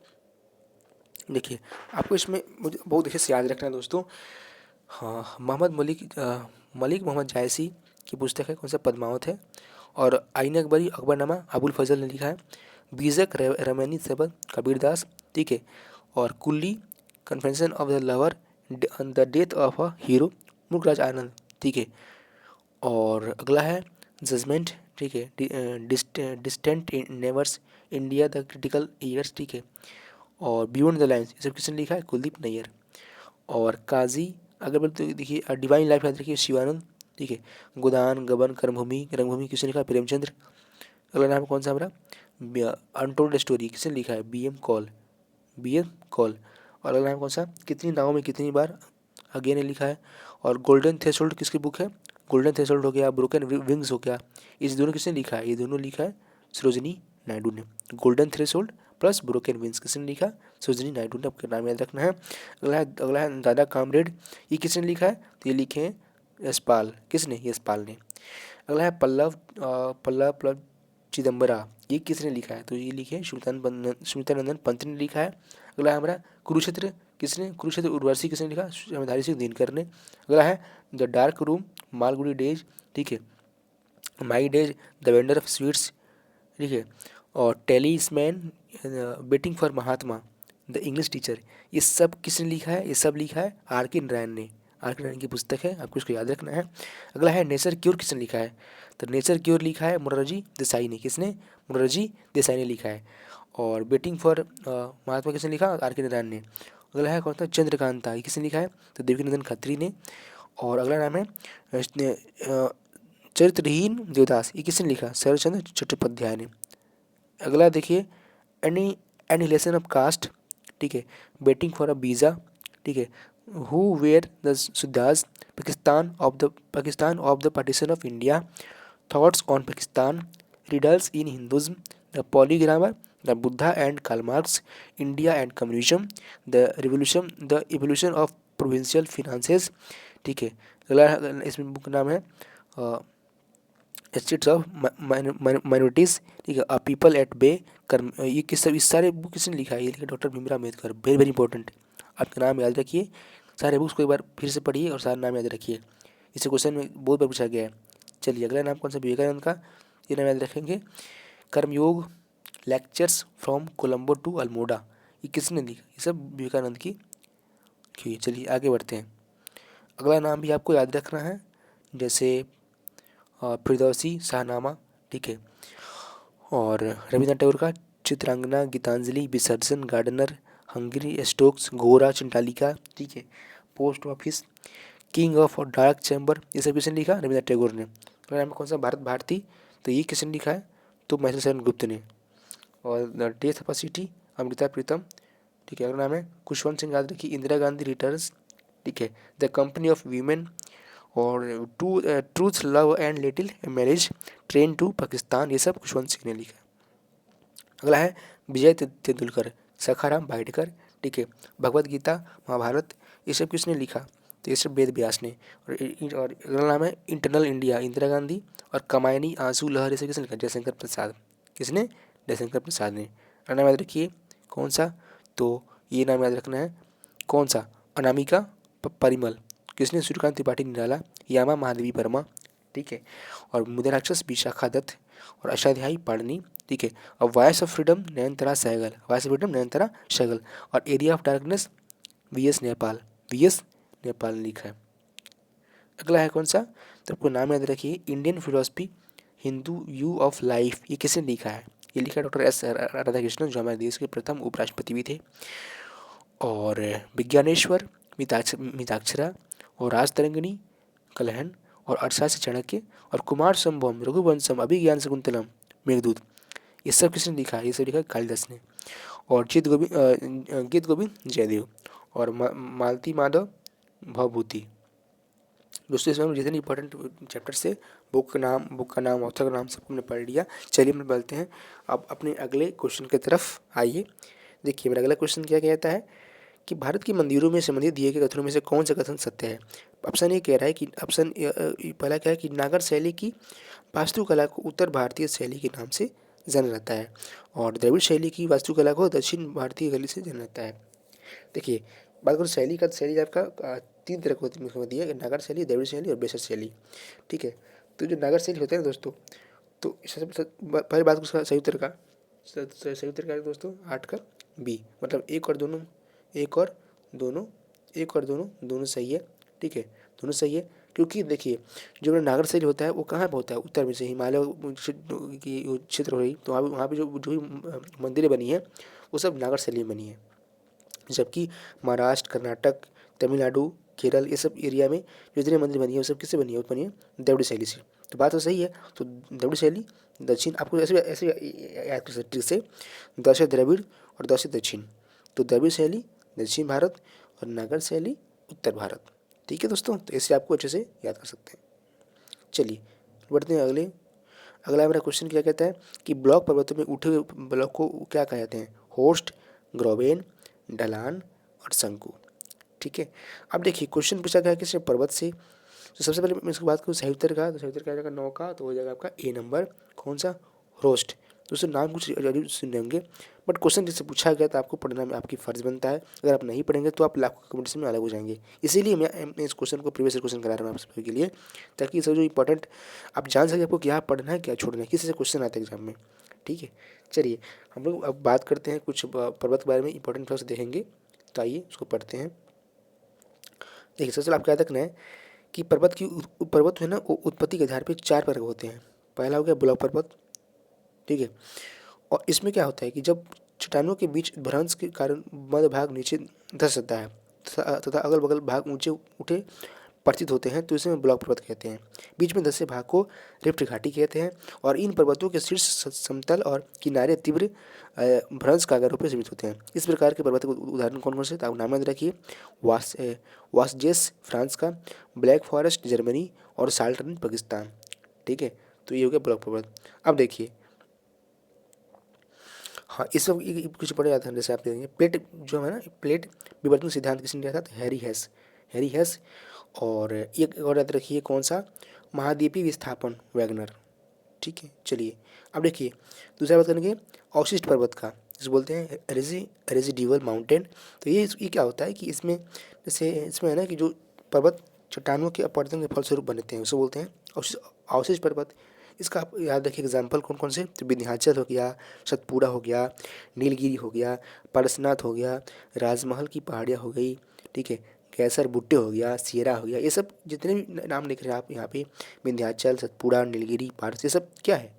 देखिए, आपको इसमें मुझे बहुत अच्छे से याद रखना है दोस्तों। हाँ, मलिक मोहम्मद जायसी की पुस्तक है, कौन सा? पद्मावत है। और आईन अकबरी, अकबरनामा अबुल फजल ने लिखा है। बीजक रमैनी सबद, कबीरदास। ठीक है, और Coolie, confession of the lover, the death of a hero, Mulk Raj Anand. ठीक है, और अगला है जजमेंट। ठीक है, distant neighbours, India the critical years. ठीक है, और बियॉन्ड द लाइन्स, ये सब किसने लिखा है? कुलदीप नैयर। और काजी अगर बोलते तो देखिए डिवाइन लाइफ याद रखिए शिवानंद, ठीक है। गोदान, गबन, कर्मभूमि, रंगभूमि किसने लिखा? प्रेमचंद्र। अगला नाम कौन सा हमारा? अनटोल्ड स्टोरी किसने लिखा है? B M Kaul, B M Kaul. और अगला नाम कौन सा? कितनी नावों में कितनी बार, अगेन ने लिखा है। और गोल्डन थ्रेशोल्ड किसकी बुक है? गोल्डन थ्रेशोल्ड हो गया, ब्रोकन विंग्स हो गया, इस दोनों किसने लिखा है? ये दोनों लिखा है सरोजिनी नायडू ने। Golden threshold plus broken wings किसने लिखा? सरोजिनी नायडू ने, आपका नाम याद रखना है। अगला है दादा कामरेड, ये किसने लिखा है? तो ये लिखे हैं यशपाल, किसने? यशपाल ने। अगला है पल्लव प्लव चिदम्बरा, ये किसने लिखा है? तो ये लिखे हैं स्मितानंदन पंत ने लिखा है। अगला है हमारा कुरुक्षेत्र, किसने? कुरुक्षेत्र उर्वशी किसने लिखा? श्यामधारी सिंह दिनकर ने। अगला है the dark room, Malgudi days, ठीक है। My days, the vendor of sweets, ठीक है। और talisman, waiting for Mahatma, the English teacher, ये सब किसने लिखा है? ये सब लिखा है आर के नारायण ने। आर के नारायण की पुस्तक है, आपको इसको याद रखना है। अगला है नेचर क्योर, किसने लिखा है? तो नेचर क्योर लिखा है मोरारजी देसाई ने, किसने? मोरारजी देसाई ने लिखा है। और वेटिंग फॉर महात्मा किसने लिखा? आर के नारायण ने। अगला है कौन सा? चंद्रकांता, ये किसने लिखा है? तो देवकीनंदन खत्री ने। और अगला नाम है चरित्रहीन देवदास, ये किसने लिखा? शरदचंद्र चट्टोपाध्याय ने। अगला देखिए एनी एनिहिलेशन ऑफ कास्ट, ठीक है। वेटिंग फॉर अ वीज़ा, ठीक है। Who were the Shudras, Pakistan of the partition of India, thoughts on Pakistan, riddles in Hinduism, the पॉलीग्रामर, the Buddha and Karl Marx, India and communism, the evolution of provincial finances, ठीक है। अगला इसमें book नाम है स्टेट्स ऑफ माइनॉरिटीज़, ठीक है। पीपल एट बे, कर्म, ये किस सब इस सारे बुक किसने लिखा है? ये लिखा doctor Bhimrao Ambedkar. Very very important, आपका नाम याद रखिए। सारे बुक्स को एक बार फिर से पढ़िए और सारा नाम याद रखिए, इसे क्वेश्चन में बहुत बार पूछा गया है। चलिए अगला नाम कौन सा? विवेकानंद का, ये नाम याद रखेंगे। Karmayoga, lectures from Colombo to Almora, ये किसने लिखा? ये सब विवेकानंद की थी। चलिए आगे बढ़ते हैं। अगला नाम भी आपको याद रखना है, जैसे फिरदौसी शाहनामा, ठीक है। और रविन्द्रनाथ टैगोर का चित्रांगना, गीतांजलि, विसर्जन, गार्डनर, हंगरी स्टोक्स, घोरा, चंटालिका, ठीक है। Post office, king of dark chamber, ये सब किसने लिखा? रविन्द्रनाथ टैगोर ने। अगला नाम कौन सा? भारत भारती, तो ये किसने लिखा है? तो मैथिली शरण गुप्त ने। और the death of a city, Amrita Pritam, ठीक है। अगला नाम है खुशवंत सिंह, याद रखिए इंदिरा गांधी रिटर्न्स, ठीक है। द कंपनी ऑफ वीमेन, और truth love and little marriage, train to Pakistan, ये सब खुशवंत सिंह ने लिखा है। अगला है विजय तेंदुलकर, सखाराम बाइडकर, ठीक है। भगवत गीता, महाभारत, ये सब किसने लिखा? तो ये सब वेद व्यास ने। और अगला नाम है इंटरनल इंडिया, इंदिरा गांधी। और कमायनी आंसू लहर, ये सब किसने लिखा? जयशंकर प्रसाद, किसने? जयशंकर प्रसाद ने। अगला नाम याद रखिए कौन सा? तो ये नाम याद रखना है कौन सा? अनामिका परिमल, किसने? सूर्यकांत त्रिपाठी निराला, यामा महादेवी वर्मा, ठीक है। और मुद्राक्षस विशाखा दत्त, और अष्टाध्यायी पाणिनि, ठीक है। और voice of freedom Nayantara Sahgal, voice of freedom Nayantara Sahgal. और area of darkness V S Naipaul, V S Naipaul ने लिखा है। अगला है कौन सा? तो आपको नाम याद रखिए Indian philosophy, Hindu view of life, ये किसने लिखा है? ये लिखा है डॉक्टर एस राधाकृष्णन, जो हमारे देश के प्रथम उपराष्ट्रपति भी थे। और विज्ञानेश्वर, मिताक्षरा, और राजतरंगिणी, कलहन, और अर्थशास्त्र चाणक्य, और कुमार संभवम, रघुवंशम, अभिज्ञान शकुंतलम, मेघदूत, ये सब किसने लिखा है? ये सब लिखा है कालिदास ने। और गीत गोविंद जयदेव, और मालती माधव भवभूति। दोस्तों इसमें हम जितने इंपॉर्टेंट चैप्टर से बुक का नाम, ऑथर का नाम सब हमने पढ़ लिया। चलिए हम बढ़ते हैं अब अपने अगले क्वेश्चन की तरफ। आइए देखिए मेरा अगला क्वेश्चन क्या कहता है कि भारत के मंदिरों में संबंधित दिए गए कथनों में से कौन सा कथन सत्य है? ऑप्शन ये कह रहा है कि पहला क्या है कि नागर शैली की वास्तुकला को उत्तर भारतीय शैली के नाम से जाना जाता है, और द्रविड़ शैली की वास्तुकला को दक्षिण भारतीय शैली से जाना जाता है। देखिए बात करो शैली का, शैली आपका तीन तरह की होती है, नागर शैली, द्रविड़ शैली और बेसर शैली, ठीक है। तो जो नागर शैली होता है ना दोस्तों, तो पहली बात उसका सही उत्तर का सही उत्तर का है दोस्तों 8 का बी, मतलब एक और दोनों, एक और दोनों, एक और दोनों, दोनों सही है, ठीक है। दोनों सही है क्योंकि देखिए जो नागर शैली होता है वो कहाँ पर होता है? उत्तर में से हिमालय की क्षेत्र हो रही, तो वहाँ पे जो जो भी मंदिरें बनी है वो सब नागर शैली में बनी है। जबकि महाराष्ट्र, कर्नाटक, तमिलनाडु, केरल, ये सब एरिया में जो जितने मंदिर बनी है वो सब किससे बनी है? वो बनी है द्रविड़ शैली से। तो बात तो सही है। तो द्रविड़ शैली दक्षिण, आपको ऐसे ऐसे याद कर सकते से, दश है द्रविड़ और दश है दक्षिण। तो द्रविड़ शैली दक्षिण भारत और नागर शैली उत्तर भारत। ठीक है दोस्तों, तो ऐसे आपको अच्छे से याद कर सकते हैं। चलिए बढ़ते हैं अगले। अगला मेरा क्वेश्चन क्या कहता है कि ब्लॉक पर्वतों में उठे हुए ब्लॉक को क्या कहते हैं? होस्ट, ग्रोवेन, ढलान और शंकु। ठीक है, अब देखिए क्वेश्चन पूछा गया किससे? पर्वत से। तो सबसे पहले मैं इसकी बात करूँ सही उत्तर का, तो सही उत्तर क्या जाएगा? 9 का, तो हो जाएगा आपका ए नंबर। कौन सा? रोस्ट। तो उससे नाम कुछ जरूर सुनेंगे, बट क्वेश्चन जिससे पूछा गया तो आपको पढ़ना में आपकी फ़र्ज बनता है। अगर आप नहीं पढ़ेंगे तो आप लाखों कंपटीशन में अलग हो जाएंगे। इसीलिए मैं इस क्वेश्चन को प्रीवियस क्वेश्चन करा रहा हूँ आप सभी के लिए, ताकि सब जो इंपॉर्टेंट आप जान सकें आपको क्या पढ़ना है क्या छोड़ना है, किसी से क्वेश्चन आते हैं एग्जाम में। ठीक है, चलिए हम लोग अब बात करते हैं कुछ पर्वत के बारे में इंपॉर्टेंट फैक्ट्स देखेंगे। तो आइए उसको पढ़ते हैं। देखिए सबसे पहले आपको याद रखना है कि पर्वत है ना, वो उत्पत्ति के आधार पे 4 वर्ग होते हैं। पहला हो गया ब्लॉक पर्वत। ठीक है, और इसमें क्या होता है कि जब चट्टानों के बीच भ्रंश के कारण मध्य भाग नीचे धंस जाता है तथा अगल बगल भाग ऊंचे उठे प्रतीत होते हैं, तो इसे हम ब्लॉक पर्वत कहते हैं। बीच में धंसे भाग को रिफ्ट घाटी कहते हैं। और इन पर्वतों के शीर्ष समतल और किनारे तीव्र भ्रंश कागरों पर सीमित होते हैं। इस प्रकार के पर्वत के उदाहरण कौन कौन से? तो आप नाम याद रखिए। वासजेस फ्रांस का, ब्लैक फॉरेस्ट जर्मनी और साल्टर्न पाकिस्तान। ठीक है, तो ये हो गया ब्लॉक पर्वत। अब देखिए, हाँ इस सब कुछ पढ़े जाते हैं। जैसे आप देखेंगे प्लेट जो है ना, प्लेट विवर्तन सिद्धांत किसने दिया था? तो हैरी हेस। और एक और याद रखिए कौन सा? महाद्वीपीय विस्थापन, वैगनर। ठीक है, चलिए अब देखिए दूसरा बात करेंगे अवशिष्ट पर्वत का, जिसे बोलते हैं रेजिडिवल माउंटेन। तो ये क्या होता है कि इसमें जैसे इसमें है ना कि जो पर्वत चट्टानों के अपवर्तन के फलस्वरूप बनते हैं उसे बोलते हैं अवशिष्ट पर्वत। इसका आप याद रखिए एग्जाम्पल कौन कौन से? तो विंध्याचल हो गया, सतपुड़ा हो गया, नीलगिरी हो गया, पारसनाथ हो गया, राजमहल की पहाड़ियाँ हो गई। ठीक है, कैसर बुट्टे हो गया, सियरा हो गया, ये सब जितने भी नाम लिख रहे हैं आप यहाँ पे, विंध्याचल, सतपुड़ा, नीलगिरी, पारस, ये सब क्या है?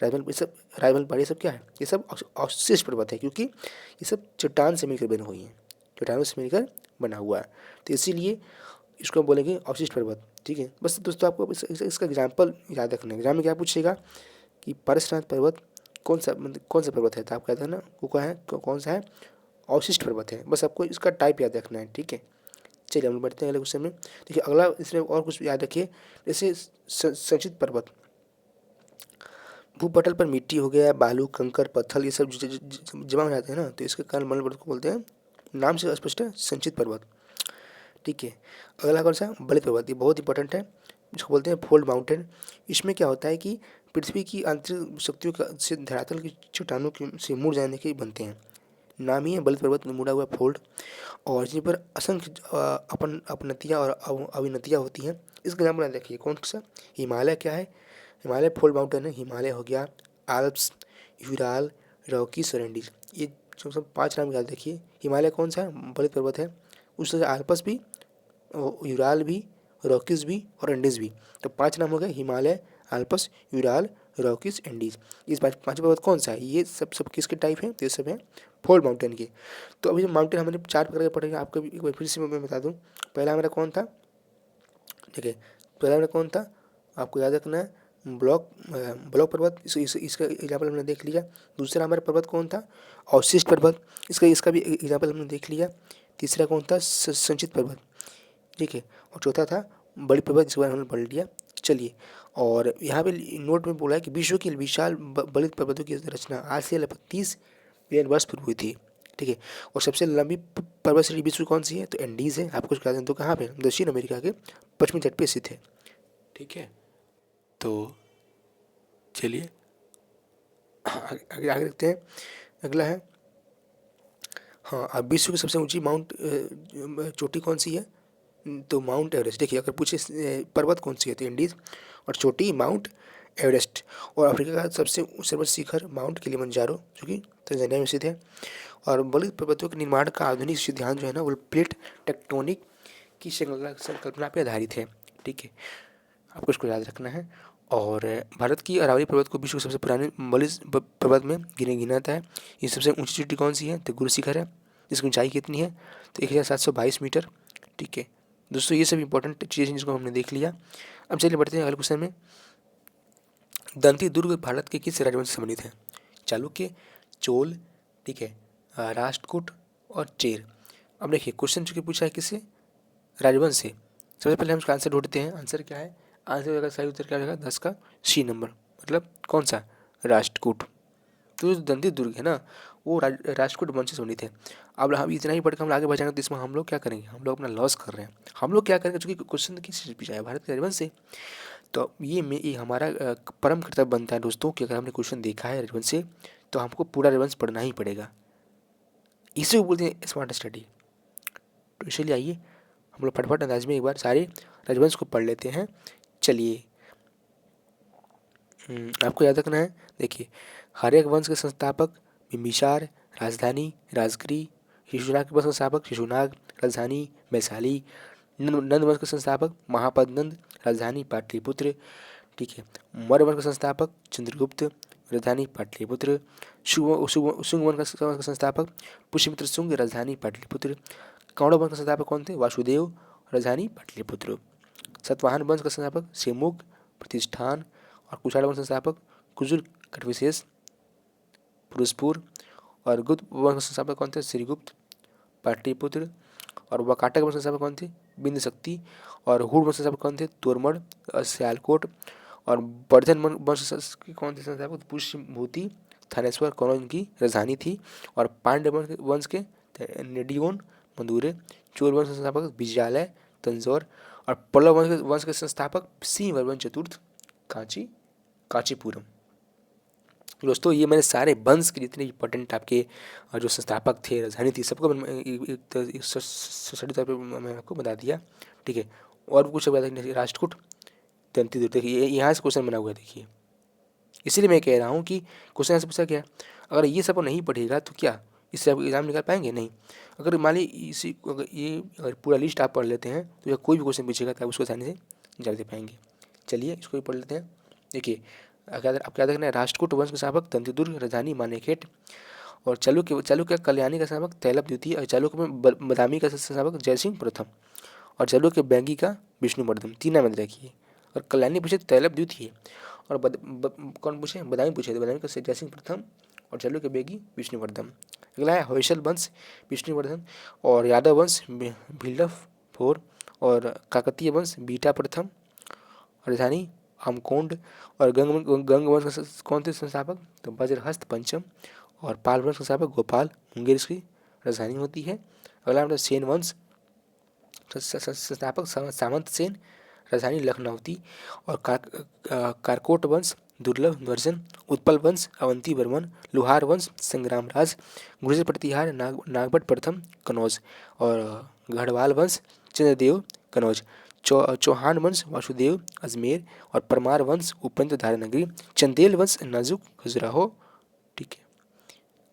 राजमहल, ये सब राजमहल पहाड़ी, ये सब क्या है? ये सब अवशिष्ट पर्वत है, क्योंकि ये सब चट्टान से मिलकर बनी हुई हैं, चट्टानों से मिलकर बना हुआ है। तो इसीलिए इसको हम बोलेंगे अवशिष्ट पर्वत। ठीक है, बस दोस्तों आपको इसका एग्जाम्पल याद रखना है। एग्जाम में क्या पूछेगा कि पारसनाथ पर्वत कौन सा, मतलब कौन सा पर्वत है? तो आप कहते हैं ना वो क्या है, कौन सा है? अवशिष्ट पर्वत है। बस आपको इसका टाइप याद रखना है। ठीक है, चलिए हम बढ़ते हैं अगले क्वेश्चन में। देखिए अगला इसमें और कुछ याद रखिए, जैसे संचित पर्वत, भूपटल पर मिट्टी हो गया, बालू, कंकर, पत्थर, ये सब जमा हो जाते हैं ना, तो इसके कारण मलय पर्वत को बोलते हैं। नाम से स्पष्ट है, संचित पर्वत। ठीक है, अगला कौन सा? बलित पर्वत, ये बहुत इंपॉर्टेंट है, जिसको बोलते हैं फोल्ड माउंटेन। इसमें क्या होता है कि पृथ्वी की आंतरिक शक्तियों का से धरातल की चट्टानों की से मुड़ जाने के बनते हैं। नाम ही है बलित पर्वत, मुड़ा हुआ फोल्ड, और जिन पर असंख्य अपनतियाँ और अविनतियाँ होती हैं। इसका नाम याद रखिए कौन सा? हिमालय क्या है? हिमालय फोल्ड माउंटेन है। हिमालय हो गया, आल्प्स, यूराल, रॉकीज और एंडीज, ये जो सब 5 नाम याद रखिए। हिमालय कौन सा है? बलित पर्वत है। उस तरह आल्प्स भी, यूराल भी, रॉकीज भी और एंडीज भी। तो 5 नाम हो गए, Himalaya, Alps, Ural, Rockies, Andes. इस पाँच पर्वत कौन सा है? ये सब सब किसके टाइप हैं? तो ये सब हैं फोल्ड माउंटेन के। तो अभी जो माउंटेन हमने 4 प्रकार के पढ़े, आपको एक बार फिर से मैं बता दूँ। पहला हमारा कौन था? ठीक है, पहला हमारा कौन था? आपको याद रखना है, ब्लॉक पर्वत, इसका एग्जाम्पल हमने देख लिया। दूसरा हमारा पर्वत कौन था? अवशिष्ट पर्वत, इसका भी एग्जाम्पल हमने देख लिया। तीसरा कौन था? संचित पर्वत। ठीक है, और चौथा था बड़ी पर्वत, जिसके बारे में हमने पढ़ लिया। चलिए, और यहाँ पे नोट में बोला है कि विश्व की विशाल बलित पर्वतों की रचना आज से लगभग 30 मिलियन वर्ष पूर्व हुई थी। ठीक है, और सबसे लंबी पर्वत श्रेणी विश्व कौन सी है? तो एंडीज़ है। आपको बता दें तो कहाँ पे? दक्षिण अमेरिका के पश्चिमी तट पे स्थित है। ठीक है, तो चलिए आगे आगे देखते हैं। अगला है, हाँ अब विश्व की सबसे ऊंची चोटी कौन सी है? तो माउंट एवरेस्ट। देखिए अगर पूछे पर्वत कौन सी है तो इंडीज, और चोटी माउंट एवरेस्ट। और अफ्रीका का सबसे सर्वोच्च शिखर माउंट किलिमंजारो, जो कि तंजानिया में स्थित है। और बलित पर्वतों के निर्माण का आधुनिक सिद्धांत जो है ना, वो प्लेट टेक्टोनिक की संकल्पना पर आधारित है। ठीक है, आपको इसको याद रखना है। और भारत की अरावली पर्वत को विश्व के सबसे पुराने बलित पर्वत में गिना जाता है। ये सबसे ऊंची चोटी कौन सी है? तो गुरु शिखर है, जिसकी ऊंचाई कितनी है? तो 1722 मीटर। ठीक है, दोस्तों ये सब इंपॉर्टेंट चीज़ें जिसको हमने देख लिया। अब चलिए बढ़ते हैं अगले क्वेश्चन में। दंती दुर्ग भारत के किस राजवंश से संबंधित है? चालुक्य, चोल, ठीक है, राष्ट्रकूट और चेर। अब देखिए क्वेश्चन चूंकि पूछा है किससे, राजवंश से। सबसे पहले हम उसका आंसर ढूंढते हैं। आंसर क्या है? आंसर का सही उत्तर क्या होगा? 10 का सी नंबर, मतलब कौन सा? राष्ट्रकूट। तो जो दंती दुर्ग है ना, वो राष्ट्रकूट वंश से संबंधित है। अब हम इतना ही पढ़ के हम आगे बढ़ जाएंगे तो इसमें हम लोग क्या करेंगे? हम लोग अपना लॉस कर रहे हैं। हम लोग क्या करेंगे, चूंकि क्वेश्चन किस चीज़ पूछा है? भारत के राजवंश से। तो ये हमारा परम कर्तव्य बनता है दोस्तों कि अगर हमने क्वेश्चन देखा है राजवंश से तो हमको पूरा राजवंश पढ़ना ही पड़ेगा। इसे वो बोलते हैं स्मार्ट स्टडी। तो इसलिए आइए हम लोग फटाफट अंदाज में एक बार सारे राजवंश को पढ़ लेते हैं। चलिए आपको याद रखना है। देखिए, हर्यक वंश के संस्थापक बिम्बिसार, राजधानी राजगिरी। शिशुनाग के वंश के संस्थापक शिशुनाग, राजधानी वैशाली। नंद वंश के संस्थापक महापद नंद, राजधानी पाटलिपुत्र, ठीक है। मौर्य वंश के संस्थापक चंद्रगुप्त, राजधानी पाटलिपुत्र। शुंग वंश का संस्थापक पुष्यमित्र शुंग, राजधानी पाटलिपुत्र। कौरव वंश के संस्थापक कौन थे? वासुदेव, राजधानी पाटलिपुत्र। सतवाहन वंश का संस्थापक सेमुग, प्रतिष्ठान। और कुषाण वंश के संस्थापक कुजुल, कटविशेष, पुरुषपुर। और गुप्त वंश के संस्थापक कौन थे? श्रीगुप्त, पाटलिपुत्र। और वाकाटक वंश के संस्थापक कौन थे? बिंद शक्ति। और हुड़ वंश के संस्थापक कौन थे? तोरमड़, सियालकोट। और वर्धन वंश के कौन थे संस्थापक? पुष्यभूति, थानेश्वर, कौन इनकी राजधानी थी। और पांड्य वंश के नेडियोन, मदुरै। चोल वंश के संस्थापक विजयालय, तंजौर। और पल्लव वंश के संस्थापक सिंह वर्मन चतुर्थ, कांचीपुरम। दोस्तों ये मैंने सारे वंश के जितने इंपॉर्टेंट आपके जो संस्थापक थे, राजधानी थी, सबको तौर पर मैंने आपको बता दिया, ठीक है। और भी कुछ बता दें, राष्ट्रकूट, दंती दुर्ग, देखिए यहाँ से क्वेश्चन बना हुआ है। देखिए इसीलिए मैं कह रहा हूँ कि क्वेश्चन ऐसे पूछा गया, अगर ये सब नहीं पढ़ेगा तो क्या इससे आप एग्जाम निकाल पाएंगे? नहीं। अगर मान ली इसी अगर पूरा लिस्ट आप पढ़ लेते हैं तो या कोई भी क्वेश्चन पूछेगा तो आप उसको आसानी से जवाब दे पाएंगे। चलिए इसको भी पढ़ लेते हैं। देखिए आप याद रखना है, राष्ट्रकूट वंश के संस्थापक दंती दुर्ग, राजधानी मानेखेट। और चालुक्य कल्याणी का संस्थापक तैलप द्वितीय। और चालुक्य में बदामी का संस्थापक जयसिंह प्रथम। और चालुक्य बैंगी का विष्णुवर्धन। तीन नाम याद रखिए। और कल्याणी पूछे तैलप द्वितीय। और कौन पूछे? बदामी पूछे तो बदामी का जयसिंह प्रथम। और चालुक्य बेगी विष्णुवर्धन। अगला है होयसल वंश, विष्णुवर्धन। और यादव वंश भिल्डफ फोर। और काकतीय वंश बीटा प्रथम, राजधानी आमकोंड। और गंग वंश का कौन थे संस्थापक? तो वज्रहस्त पंचम। और पाल वंश का संस्थापक गोपाल मुंगेर इसकी राजधानी होती है। अगला मतलब सेन वंश संस्थापक सामंत सेन, राजधानी लखनऊती। और कारकोट वंश दुर्लभ वर्जन। उत्पल वंश अवंती वर्मन। लुहार वंश संग्रामराज, गुर्जर प्रतिहार नागभट्ट प्रथम, कनौज। और गढ़वाल वंश चंद्रदेव, कनौज। चौहान वंश वासुदेव, अजमेर। और परमार वंश उपेंद्र धारानगरी। चंदेल वंश नाजुक, खजुराहो, ठीक है।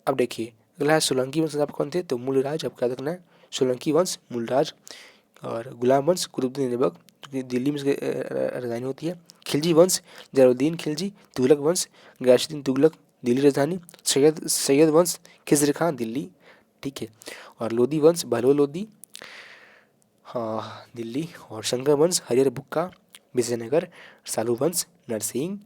अब देखिए अगला है सोलंकी वंश आप कौन थे? तो मूलराज, आपको याद रखना है, सोलंकी वंश मूलराज। और गुलाम वंश कुतुबुद्दीन ऐबक, दिल्ली में राजधानी होती है। खिलजी वंश जलालुद्दीन खिलजी। तुगलक वंश गयासुद्दीन तुगलक, दिल्ली राजधानी। सैयद वंश खिजर खां, दिल्ली, ठीक है। और लोधी वंश बहलोल लोधी, हाँ दिल्ली। और शंकर वंश हरिहर बुक्का, विजयनगर। सालू वंश नरसिंह,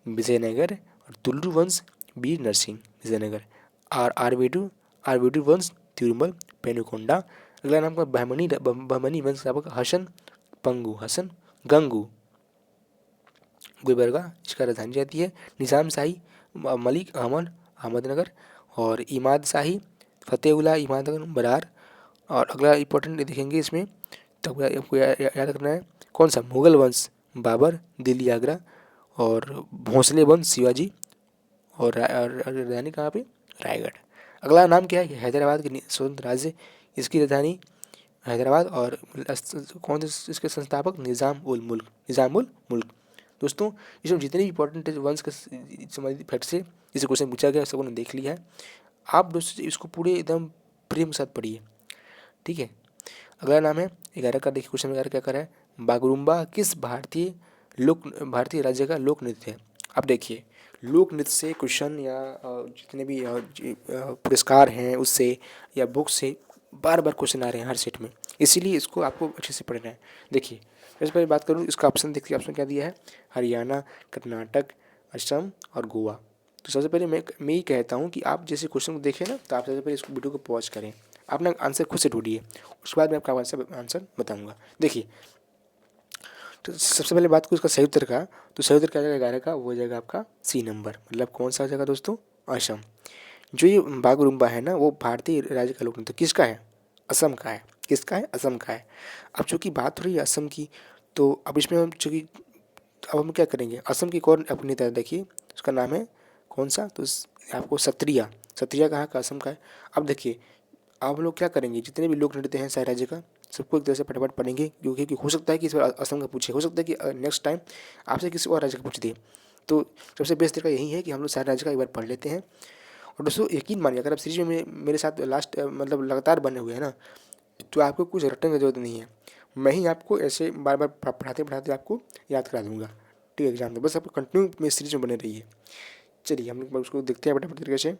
विजयनगर। और तुल्लू वंश वीर नरसिंह, विजयनगर। आरवेडु वंश तिरुमल, पेनुकोंडा। अगला नाम का बहमनी वंश स्थापक हसन पंगू, हसन गंगू, गुलबर्गा इसका राजधानी जाती है। निज़ाम शाही मलिक अहमद, अहमदनगर। और इमाद शाही फतेहुल्ला इमादनगर, बरार। और अगला इंपॉर्टेंट देखेंगे इसमें, तो आपको याद रखना है कौन सा? मुगल वंश बाबर, दिल्ली आगरा। और भोंसले वंश शिवाजी। और राजधानी कहाँ पे? रायगढ़। अगला नाम क्या है? हैदराबाद के स्वतंत्र राज्य, इसकी राजधानी हैदराबाद। और कौन थे इसके संस्थापक? निज़ामुल मुल्क। दोस्तों इसमें जितने भी इंपॉर्टेंट वंश के संबंधित फैक्ट से जिसे क्वेश्चन पूछा गया सबको देख लिया है। आप दोस्तों इसको पूरे एकदम प्रेम के साथ पढ़िए, ठीक है। अगला नाम है 11 का, देखिए क्वेश्चन 11 क्या कर रहा है? बागरुम्बा किस भारतीय राज्य का लोक नृत्य है? अब देखिए लोक नृत्य से क्वेश्चन या जितने भी पुरस्कार हैं उससे या बुक से बार बार क्वेश्चन आ रहे हैं हर सेट में। इसीलिए इसको आपको अच्छे से पढ़ना है। देखिए सबसे पहले बात करूँ इसका ऑप्शन, देखिए ऑप्शन क्या दिया है, हरियाणा, कर्नाटक, असम और गोवा। तो सबसे पहले मैं ये कहता हूँ कि आप जैसे क्वेश्चन को देखें ना, तो आप सबसे पहले इस वीडियो को पॉज करें, अपना आंसर खुद से ढूंढिए, उसके बाद मैं आपका आंसर बताऊँगा। देखिए तो सबसे पहले बात करूँ इसका सही उत्तर का, तो सही उत्तर क्या जाएगा 11 का, वो हो जाएगा आपका सी नंबर, मतलब कौन सा हो जाएगा दोस्तों, असम। जो ये बागुरुम्बा है ना, वो भारतीय राज्य का लोक नृत्य किसका है, असम का है। किसका है, असम का है। अब चूंकि बात हो रही है असम की, तो अब इसमें हम चूँकि अब हम क्या करेंगे, असम की कौन अपनी तरह, देखिए उसका नाम है कौन सा, तो आपको सत्रिया, सत्रिया कहाँ का, असम का है। अब देखिए आप लोग क्या करेंगे, जितने भी लोक नृत्य हैं सारे राज्य का, सबको एक तरह से फटाफट पढ़ेंगे, क्योंकि हो सकता है कि इस बार असम का पूछे, हो सकता है कि नेक्स्ट टाइम आपसे किसी और राज्य का पूछ दे। तो सबसे बेस्ट तरीका यही है कि हम लोग सारे राज्य का एक बार पढ़ लेते हैं। और दोस्तों यकीन मानिए, अगर आप सीरीज में मेरे साथ लास्ट मतलब लगातार बने हुए हैं ना, तो आपको कुछ रटने की जरूरत नहीं है, मैं ही आपको ऐसे बार बार पढ़ाते पढ़ाते आपको याद करा दूंगा, ठीक है एग्जाम में। बस आप कंटिन्यू में सीरीज में बने रहिए। चलिए हम लोग उसको देखते हैं फटाफट तरीके से।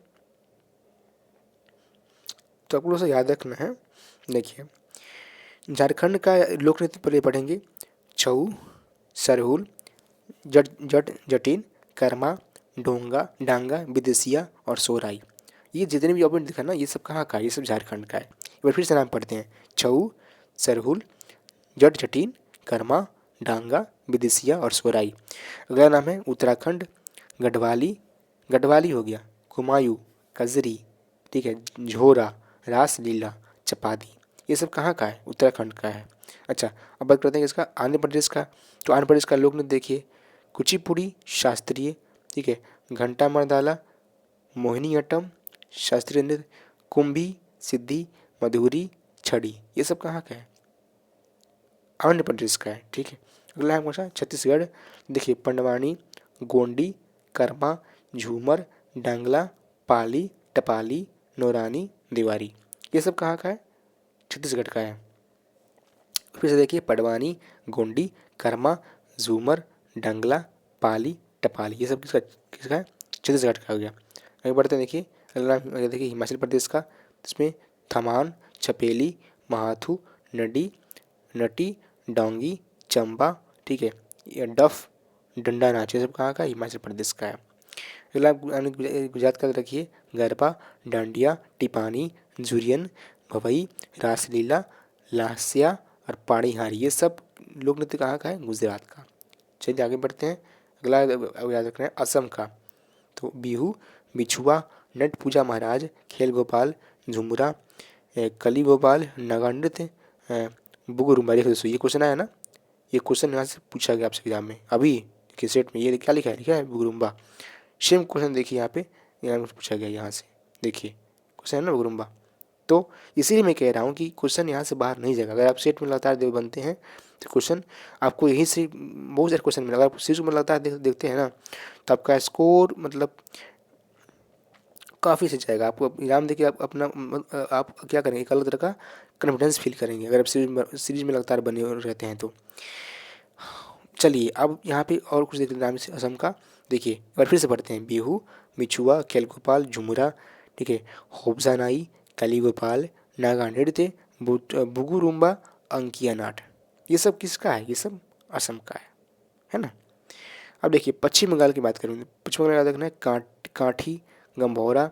तो आपको उसे याद रखना है। देखिए झारखंड का लोक नृत्य पहले पढ़ेंगे, छऊ, सरहुल, जट जट जटिन, कर्मा, डोंगा, डांगा, विदेसिया और सोराई। ये जितने भी ऑप्शन दिखा ना, ये सब कहाँ का है, ये सब झारखंड का है। एक बार फिर से नाम पढ़ते हैं, छऊ, सरहुल, जट जटिन, कर्मा, डांगा, विदेसिया और सोराई। अगला नाम है उत्तराखंड, गढ़वाली, गढ़वाली हो गया, कुमायूं, कजरी, ठीक है, झोरा, रासलीला, चपादी। ये सब कहाँ का है, उत्तराखंड का है। अच्छा अब बात करते हैं इसका आंध्र प्रदेश का। तो आंध्र प्रदेश का लोक नृत्य देखिए, कुचिपुड़ी शास्त्रीय, ठीक है, घंटा मर्दाला, मोहिनी अट्टम शास्त्रीय नृत्य, कुंभी, सिद्धि, मधुरी, छड़ी। ये सब कहाँ का है, आंध्र प्रदेश का है, ठीक है। अगला है कौन सा, छत्तीसगढ़। देखिए पंडवानी, गोंडी, कर्मा, झूमर, डांगला, पाली, टपाली, नौरानी, दिवारी। ये सब कहाँ का है, छत्तीसगढ़ का है। फिर से देखिए पडवानी, गोंडी, कर्मा, झूमर, डंगला, पाली, टपाली। ये सब किसका किसका है, छत्तीसगढ़ का हो गया। आगे बढ़ते हैं, देखिए अगला आगे देखिए हिमाचल प्रदेश का, इसमें थमान, छपेली, महाथू, नडी, नटी, डोंगी, चंबा, ठीक है, ये डफ, डंडा नाच, ये सब कहाँ का, हिमाचल प्रदेश का है। अगला गुजरात का रखिए, गरबा, डांडिया, टिपानी, झुरियन, भवई, रासलीला, लास्या और पाणीहारी। ये सब लोक नृत्य कहाँ का है, गुजरात का। चलिए आगे बढ़ते हैं। अगला याद रखना है असम का। तो बिहू, बिछुआ, नट पूजा महाराज, खेल गोपाल, झुमरा, कली गोपाल, नागा नृत्य, बुगुरुम्बा। देखो दोस्तों ये क्वेश्चन आया ना, ये क्वेश्चन यहाँ से पूछा गया आपसे एग्जाम में अभी के सेट में। ये क्या लिखा है, लिखा है बुगुरुम्बा। सेम क्वेश्चन देखिए यहाँ पे पूछा गया, यहाँ से देखिए क्वेश्चन है ना बुगुरुम्बा। तो इसीलिए मैं कह रहा हूँ कि क्वेश्चन यहाँ से बाहर नहीं जाएगा। अगर आप सेट में लगातार देव बनते हैं तो क्वेश्चन आपको यहीं से बहुत सारे क्वेश्चन मिलेगा। अगर आप सीरीज में लगातार देखते हैं ना, तो आपका स्कोर मतलब काफ़ी सही जाएगा। आपको एग्जाम देखिए आप अपना आप क्या करेंगे, एक अलग तरह का कॉन्फिडेंस फील करेंगे अगर आप सीरीज में लगातार बने रहते हैं तो। चलिए अब यहाँ पे और कुछ देखते हैं नाम से असम का। देखिए एक बार फिर से पढ़ते हैं, बिहू, मिछुआ, खेलगोपाल, झुमुरा, ठीक है, होप्जानाई, कलीगोपाल, नागा नृत्य, बुगुरुम्बा, अंकिया नाट। ये सब किसका है, ये सब असम का है ना। अब देखिए पश्चिम बंगाल की बात करेंगे। पश्चिम बंगाल याद रखना है, काठी, गम्भौरा,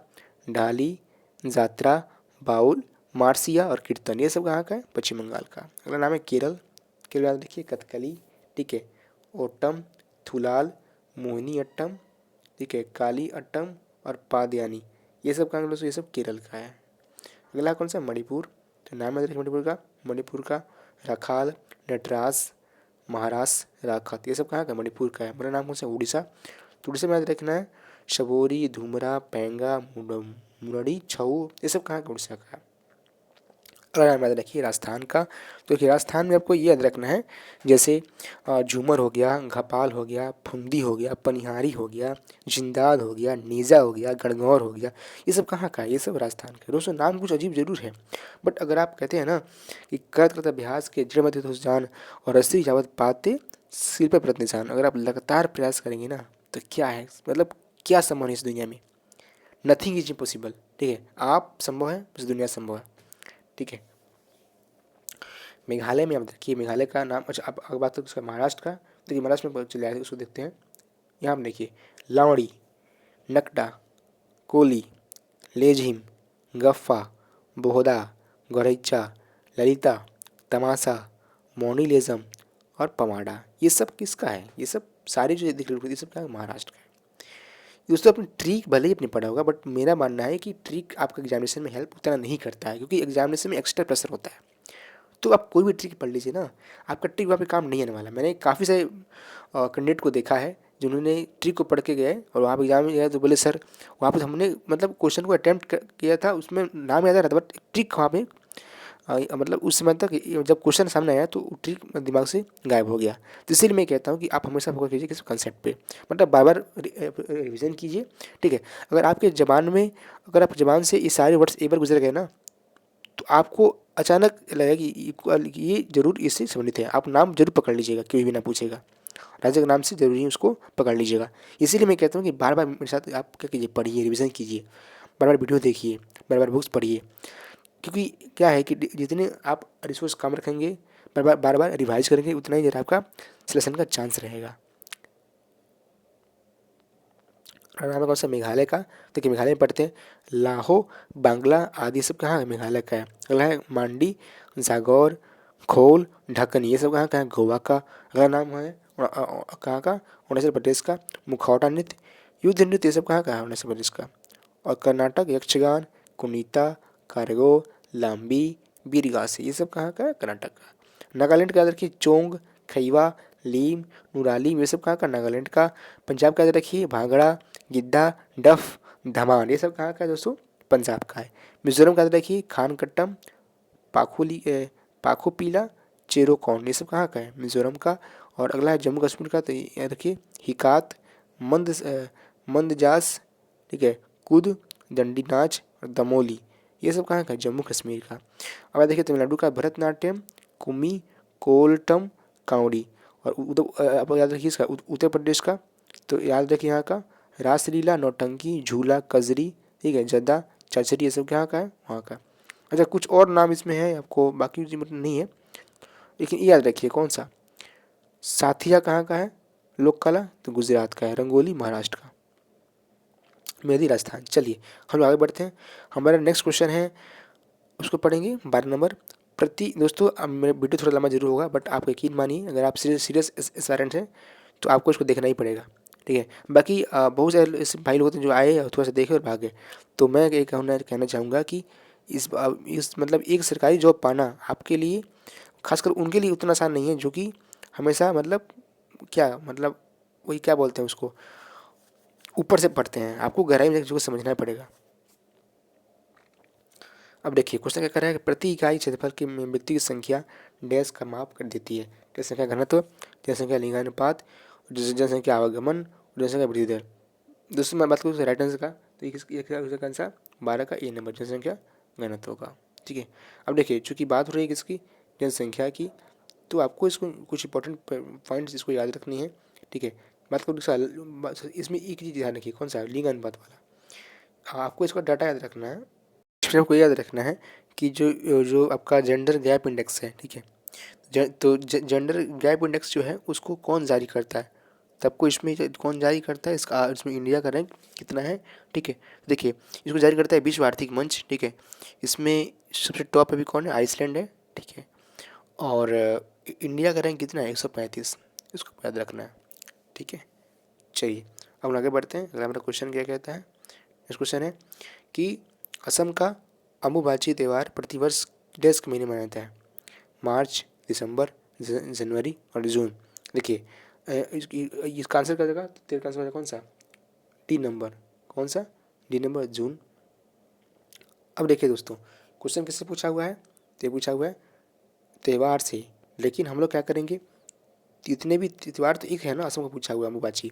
ढाली, जात्रा, बाउल, मारसिया और कीर्तन। ये सब कहाँ का है, पश्चिम बंगाल का। अगला नाम है केरल। केरल याद देखिए, कथकली, ठीक है, ओटम, थुलाल, मोहिनी अट्टम, ठीक है, काली अट्टम और पादयानी। ये सब कहाँ का, ये सब केरल का है। अगला कौन सा, मणिपुर। तो नाम याद रखिए मणिपुर का रखाल, नटराज, महाराष्ट्र, राखत। ये सब कहाँ का, मणिपुर का है। मेरा नाम कौन सा, उड़ीसा। तो उड़ीसा में याद रखना है शबोरी, धूमरा, पेंगा, मुरड़ी, छऊ। ये सब कहाँ का, उड़ीसा का है। अगला नाम याद रखिए राजस्थान का। तो देखिए राजस्थान में आपको ये याद रखना है, जैसे झूमर हो गया, घपाल हो गया, फुंदी हो गया, पनिहारी हो गया, जिंदाल हो गया, नीजा हो गया, गणगौर हो गया। ये सब कहाँ का है, ये सब राजस्थान का। दोस्तों नाम कुछ अजीब जरूर है, बट अगर आप कहते हैं ना कि करत करत अभ्यास के जड़ मध्य तुझ जान और रस्सी जावत पाते सिर पर प्रत निशान। अगर आप लगातार प्रयास करेंगे ना, तो क्या है, मतलब क्या संभव है इस दुनिया में, नथिंग इज इम्पॉसिबल, ठीक है। आप संभव है, इस दुनिया संभव है, ठीक है। मेघालय में आप देखिए, मेघालय का नाम, अच्छा अब अगर बात करें उसका महाराष्ट्र का, देखिए महाराष्ट्र में चले आए उसको देखते हैं। यहाँ पर देखिए लावड़ी, नकटा, कोली, लेझिम, गफ्फा, बोहदा, गौरैचा, ललिता, तमाशा, मोनिलिज्म और पवाडा, ये सब किसका है? ये सब सारे जो दिख रहे हैं ये सब क्या है? महाराष्ट्र का है। दोस्तों अपनी ट्रिक भले ही अपने पढ़ा होगा, बट मेरा मानना है कि ट्रिक आपका एग्जामिनेशन में हेल्प उतना नहीं करता है, क्योंकि एग्जामिनेशन में एक्स्ट्रा प्रेशर होता है। तो आप कोई भी ट्रिक पढ़ लीजिए ना, आपका ट्रिक वहाँ पे काम नहीं आने वाला। मैंने काफ़ी सारे कैंडिडेट को देखा है जिन्होंने ट्रिक को पढ़ के गए और वहाँ पे एग्जाम में गए तो बोले सर वहाँ पे हमने मतलब क्वेश्चन को अटैम्प्ट किया था, उसमें नाम याद आ रहा था, बट ट्रिक वहाँ पे मतलब उस समय तक जब क्वेश्चन सामने आया तो ट्रिक दिमाग से गायब हो गया। तो इसीलिए मैं कहता हूँ कि आप हमेशा फोकस कीजिए किस कंसेप्ट पे, मतलब बार बार रिविजन कीजिए, ठीक है। अगर आपके जबान में, अगर आप जबान से ये सारे वर्ड्स एक बार गुजर गए ना, तो आपको अचानक लगेगा कि ये जरूर इससे संबंधित है। आप नाम जरूर पकड़ लीजिएगा, कोई भी ना पूछेगा, राज्य का नाम से जरूरी उसको पकड़ लीजिएगा। इसीलिए मैं कहता हूँ कि बार बार मेरे साथ आप क्या कीजिए, पढ़िए, रिविज़न कीजिए, बार बार वीडियो देखिए, बार बार बुक्स पढ़िए। क्योंकि क्या है कि जितने आप रिसोर्स कम रखेंगे, बार बार रिवाइज करेंगे, उतना ही ज़रा आपका सिलेक्शन का चांस रहेगा। और नाम है कौन सा? मेघालय का। देखिए मेघालय में पढ़ते हैं लाहो, बांग्ला आदि सब कहाँ है? मेघालय का है। अगला है मांडी, जागौर, खोल, ढक्कन, ये सब कहाँ का है? गोवा का। अगला नाम है कहाँ का? अरुणाचल प्रदेश का। मुखौटा नृत्य, युद्ध नृत्य, ये सब कहाँ का है? अरुणाचल प्रदेश का। और कर्नाटक यक्षगान, कुनीता, कारगो, लाम्बी, बीरगासे, ये सब कहाँ का है? कर्नाटक का। नागालैंड का याद रखिए चोंग, खैवा, लीम, नुराली, ये सब कहाँ का? नागालैंड का। पंजाब का याद रखिए भांगड़ा, गिद्धा, डफ, धमाल, ये सब कहाँ का है दोस्तों? पंजाब का है। मिजोरम का याद रखिए खानकट्टम, पाखोली पाखोपीला, चेरोकॉन, ये सब कहाँ का है? मिजोरम का। और अगला है जम्मू कश्मीर का, तो याद रखिए हिकात, मंदजास, ठीक है, कुद, दंडी नाच और दमोली, ये सब कहाँ का है? जम्मू कश्मीर का। अब देखिए तमिलनाडु का भरतनाट्यम, कुमी, कोलटम, कांवड़ी। और अब याद रखिए इसका उत्तर प्रदेश का, तो याद रखिए यहाँ का रासलीला, नौटंकी, झूला, कजरी, ठीक है, जदा, चचरी, ये सब कहाँ का है? वहाँ का। अच्छा कुछ और नाम इसमें है आपको बाकी मतलब नहीं है, लेकिन ये याद रखिए कौन सा? साथिया कहाँ का है? लोक कला, तो गुजरात का है। रंगोली महाराष्ट्र का। मेहंदी राजस्थान। चलिए हम लोग आगे बढ़ते हैं। हमारा नेक्स्ट क्वेश्चन है, उसको पढ़ेंगे 12 नंबर। प्रति दोस्तों अब मेरा वीडियो थोड़ा लंबा जरूर होगा, बट आप यकीन मानिए अगर आप सीरियस स्टूडेंट हैं तो आपको इसको देखना ही पड़ेगा, ठीक है। बाकी बहुत सारे ऐसे भाई लोग होते हैं जो आए और थोड़ा सा देखे और भागे। तो मैं एक कहना चाहूँगा कि इस मतलब एक सरकारी जॉब पाना आपके लिए, खासकर उनके लिए उतना आसान नहीं है जो कि हमेशा मतलब क्या मतलब वही क्या बोलते हैं उसको, ऊपर से पढ़ते हैं। आपको गहराई में जो समझना पड़ेगा। अब देखिए क्वेश्चन क्या कर रहा है कि प्रति इकाई क्षेत्रफल की व्यक्ति की संख्या डैश का माप कर देती है। जनसंख्या घनत्व, जनसंख्या लिंगानुपात, जनसंख्या आवागमन, जनसंख्या वृद्धि दर। दोस्तों मैं बात करूँ राइट आंसर का, तो इसका आंसर 12 का ए नंबर जनसंख्या घनत्व का, ठीक है। अब देखिए चूंकि बात हो रही है किसकी? जनसंख्या की, तो आपको इसको कुछ इंपॉर्टेंट पॉइंट्स इसको याद रखनी है, ठीक है। बात करूँ इसमें एक चीज़ ध्यान रखिए, कौन सा? लिंगानुपात वाला। हाँ, आपको इसका डाटा याद रखना है। इसमें आपको याद रखना है कि जो जो आपका जेंडर गैप इंडेक्स है, ठीक है, तो जेंडर गैप इंडेक्स जो है उसको कौन जारी करता है? तो आपको इसमें कौन जारी करता है इसका, इसमें इंडिया का रैंक कितना है, ठीक है। देखिए इसको जारी करता है विश्व आर्थिक मंच, ठीक है। इसमें सबसे टॉप अभी कौन है? आइसलैंड है, ठीक है। और इंडिया का रैंक कितना है? 135, इसको याद रखना है, ठीक है। चलिए अब आगे बढ़ते हैं। अगला हमारा क्वेश्चन क्या कहता है? नेक्स्ट क्वेश्चन है कि असम का अम्बुबाची त्यौहार प्रतिवर्ष किस महीने मनाया जाता है? मार्च, दिसंबर, जनवरी और जून। देखिए इसका आंसर कर देगा, तेरे का आंसर कौन सा? D number. कौन सा? डी नंबर, जून। अब देखिए दोस्तों क्वेश्चन किससे पूछा हुआ है? तो पूछा हुआ है त्यौहार से, लेकिन हम लोग क्या करेंगे, इतने भी त्यौहार तो एक है ना, असम का पूछा हुआ है अम्बुबाची,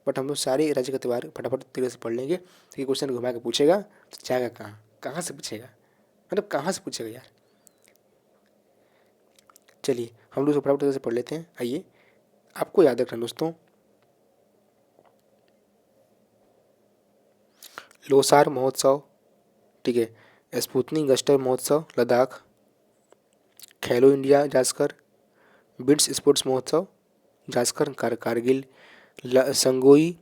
बट हम लोग सारे राज्य का त्यौहार फटाफट तरीके से पढ़ लेंगे। तो ये क्वेश्चन घुमा के पूछेगा तो जाएगा कहाँ? कहाँ से पूछेगा, मतलब कहाँ से पूछेगा यार? चलिए हम लोग फटाफट तरीके से पढ़ लेते हैं। आइए आपको याद रखना दोस्तों, लोसार महोत्सव, ठीक है, स्पुतनिक गस्टर महोत्सव लद्दाख, खेलो इंडिया जास्कर, बिट्स स्पोर्ट्स महोत्सव जास्कर कारगिल, संगोई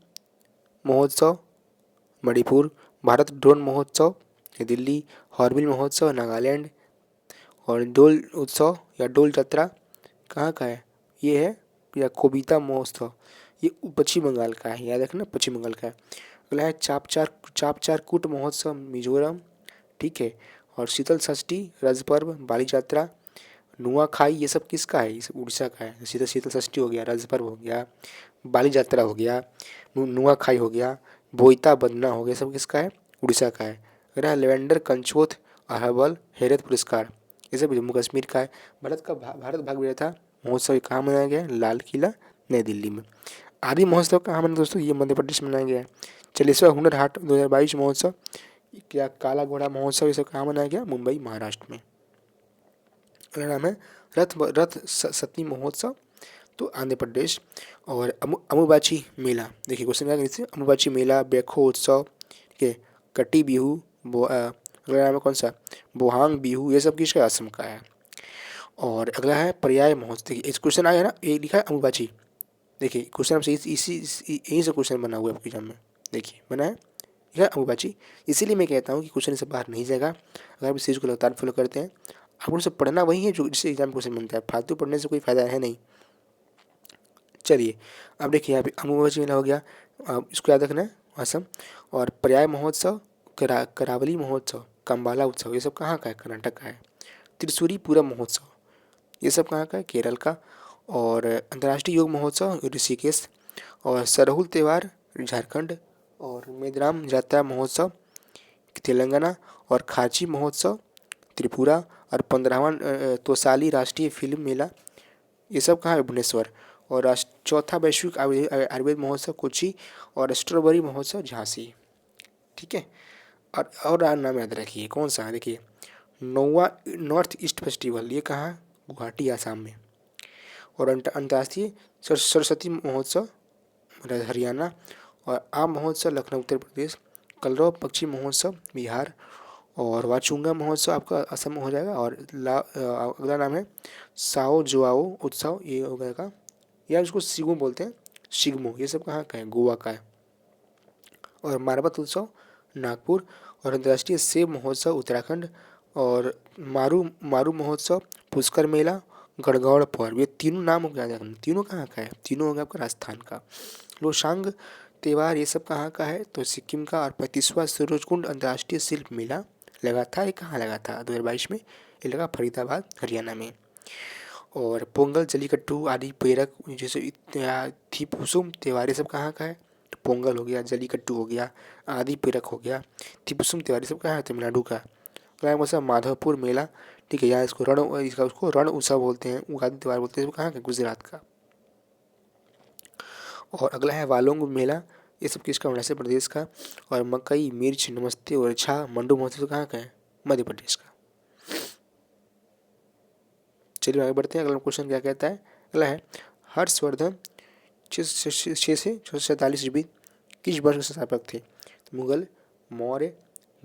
महोत्सव मणिपुर, भारत ड्रोन महोत्सव नई दिल्ली, हॉर्नबिल महोत्सव नागालैंड, और डोल उत्सव या डोल यात्रा कहाँ का है, ये है या कोबिता महोत्सव, ये पश्चिम बंगाल का है, याद रखना पश्चिम बंगाल का है। अगला है चाप चार कूट महोत्सव मिजोरम, ठीक है। और शीतल षष्ठी रज पर्व बाली यात्रा, नुआखाई ये सब किसका है, ये सब उड़ीसा का है। शीतल शीतल षष्ठी हो गया, रज पर्व हो गया, बाली यात्रा हो गया, नुआखाई हो गया, बोईता बंदना हो गया, सब किसका है, उड़ीसा का है। अगला है लेवेंडर कंचोथ अहबल हेरत पुरस्कार, ये सब जम्मू कश्मीर का है। भारत भाग विविधता महोत्सव ये कहाँ मनाया गया है, लाल किला नई दिल्ली में। आदि महोत्सव कहाँ मना दोस्तों, ये मध्य प्रदेश में मनाया गया है। 40वां हुनर हाट 2022 महोत्सव क्या काला घोड़ा महोत्सव ये सब कहाँ मनाया गया, मुंबई महाराष्ट्र में। अगला नाम है रथ सप्तमी महोत्सव, तो आंध्र प्रदेश। और अम्बुबाची मेला, देखिए क्वेश्चन क्या है, अम्बुबाची मेला बेखो उत्सव, ठीक है। कटी बिहू अगला नाम है कौन सा, बोहांग बिहू, ये सब किसका, असम का है। और अगला है पर्याय महोत्सव, देखिए इस क्वेश्चन आया ना, ये लिखा है अम्बुबाची, देखिए क्वेश्चन आपसे इसी यहीं से क्वेश्चन बना हुआ है आपके एग्जाम में, देखिए बना है यह अम्बुबाची। इसीलिए मैं कहता हूँ कि क्वेश्चन से बाहर नहीं जाएगा अगर आप इस चीज़ को लगातार फॉलो करते हैं। आपको उसे पढ़ना वही है जो जिससे एग्जाम क्वेश्चन बनता है, फालतू पढ़ने से कोई फायदा है नहीं। चलिए अब देखिए यहाँ पे अम्बुबाची मेला हो गया, अब इसको याद रखना है असम। और पर्याय महोत्सव करावली महोत्सव कंबाला उत्सव ये सब कहाँ का है, कर्नाटक का है। त्रिशूरी पूरम महोत्सव ये सब कहाँ का है, केरल का। और अंतर्राष्ट्रीय योग महोत्सव ऋषिकेश, और सरहुल त्यौहार झारखंड, और मेदराम जात्रा महोत्सव तेलंगाना, और खाची महोत्सव त्रिपुरा, और 15वां तोसाली राष्ट्रीय फिल्म मेला ये सब कहाँ है, भुवनेश्वर। और चौथा वैश्विक आयुर्वेद महोत्सव कोची, और स्ट्रॉबेरी महोत्सव झांसी, ठीक है। और नाम याद रखिए कौन सा है, देखिए नौवा नॉर्थ ईस्ट फेस्टिवल ये कहाँ, गुवाहाटी आसाम में। और अंतर्राष्ट्रीय सरस्वती महोत्सव हरियाणा, और आम महोत्सव लखनऊ उत्तर प्रदेश, कलरव पक्षी महोत्सव बिहार, और वाचुंगा महोत्सव आपका असम में हो जाएगा। और अगला नाम है साओ जोआओ उत्सव ये हो जाएगा, या इसको सिगमो बोलते हैं, शिगमो ये सब कहाँ का है, गोवा का है। और मारबत उत्सव नागपुर, और अंतर्राष्ट्रीय सेब महोत्सव उत्तराखंड, और मारू मारू महोत्सव पुष्कर मेला गढ़गौड़ पर्व, ये तीनों नाम हो गया, तीनों कहाँ का है, तीनों हो गया आपका राजस्थान का। लोशांग त्यौहार ये सब कहाँ का है, तो सिक्किम का। और 35वां सूरजकुंड अंतर्राष्ट्रीय शिल्प मेला लगा था, ये कहाँ लगा था 2022 में, ये लगा फरीदाबाद हरियाणा में। और पोंगल जलीकट्टू आदि प्रेरक जैसे थीपुसुम त्यौहार ये सब कहाँ का है, तो पोंगल हो गया, जलीकट्टू हो गया, आदि प्रेरक हो गया, थीपुसुम त्यौहार ये सब कहाँ है, तमिलनाडु का। अगला माधवपुर मेला, ठीक है, यहाँ उसको रण उत्सव बोलते हैं, उगादी त्यौहार बोलते हैं, इसको कहाँ का, गुजरात का। और अगला है वालोंग मेला, ये सब किसका, अरुणाचल प्रदेश का। और मकई मिर्च नमस्ते और छा मंडू महोत्सव कहाँ का है, मध्य प्रदेश का। चलिए आगे बढ़ते हैं, अगला क्वेश्चन क्या कहता है, अगला है हर्षवर्धन 6 से 47 ईस्वी किस वर्ष के संस्थापक थे, तो मुगल, मौर्य,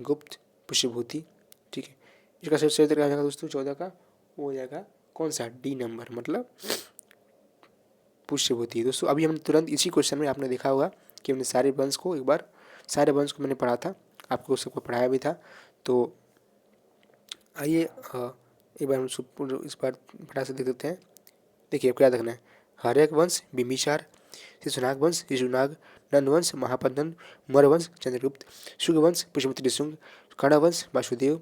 गुप्त, पुष्यभूति, ठीक है। इसका सही उत्तर क्या हो जाएगा दोस्तों, 14 का वो हो जाएगा कौन सा, डी नंबर, मतलब पुष्यभूति। दोस्तों अभी हमने तुरंत इसी क्वेश्चन में आपने देखा होगा कि हमने सारे वंश को सारे वंश को मैंने पढ़ा था, आपको सबको पढ़ाया भी था। तो आइए एक बार हम इस बार पढ़ा से देख देते हैं। देखिए अब क्या देखना है, हर्यक वंश बिंबिसार, शिशुनाग वंश शिशुनाग, नंद वंश महापद्मन, मौर्य वंश चंद्रगुप्त, शुंग वंश पुष्यमित्र शुंग, कर्ण वंश वासुदेव,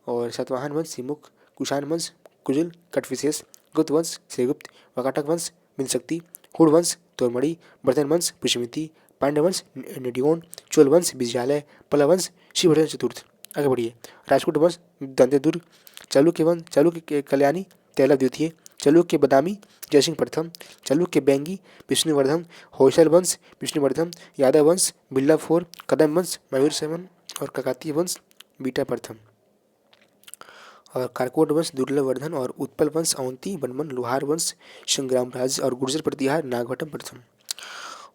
और सातवाहन वंश सिमुख, कुषाण वंश कुजुल कटविशेष, गुप्त वंश श्रीगुप्त, वकाटक वंश बिंदशक्ति, हुड़ वंश तोरमणि, वर्धन वंश पुष्यमिति, पांड्य वंश निडियोन, चोल वंश विजयालय, पल्लव वंश शिववर्धन चतुर्थ। आगे बढ़िए, राजपूत वंश दंतेदुर्ग, चालुक्य कल्याणी तैलव द्वितीय, चालुक्य बदामी जयसिंह प्रथम, चालुक्य बैंगी विष्णुवर्धन, होयसल वंश विष्णुवर्धन, यादव वंश बिल्ला फोर, कदम वंश मयूर सेवन, और काकतीय वंश बीटा प्रथम, और कारकोट वंश दुर्लभवर्धन, और उत्पल वंश अवंती बनमन, लोहार वंश संग्राम राज, और गुर्जर प्रतिहार नागभट्टम प्रथम,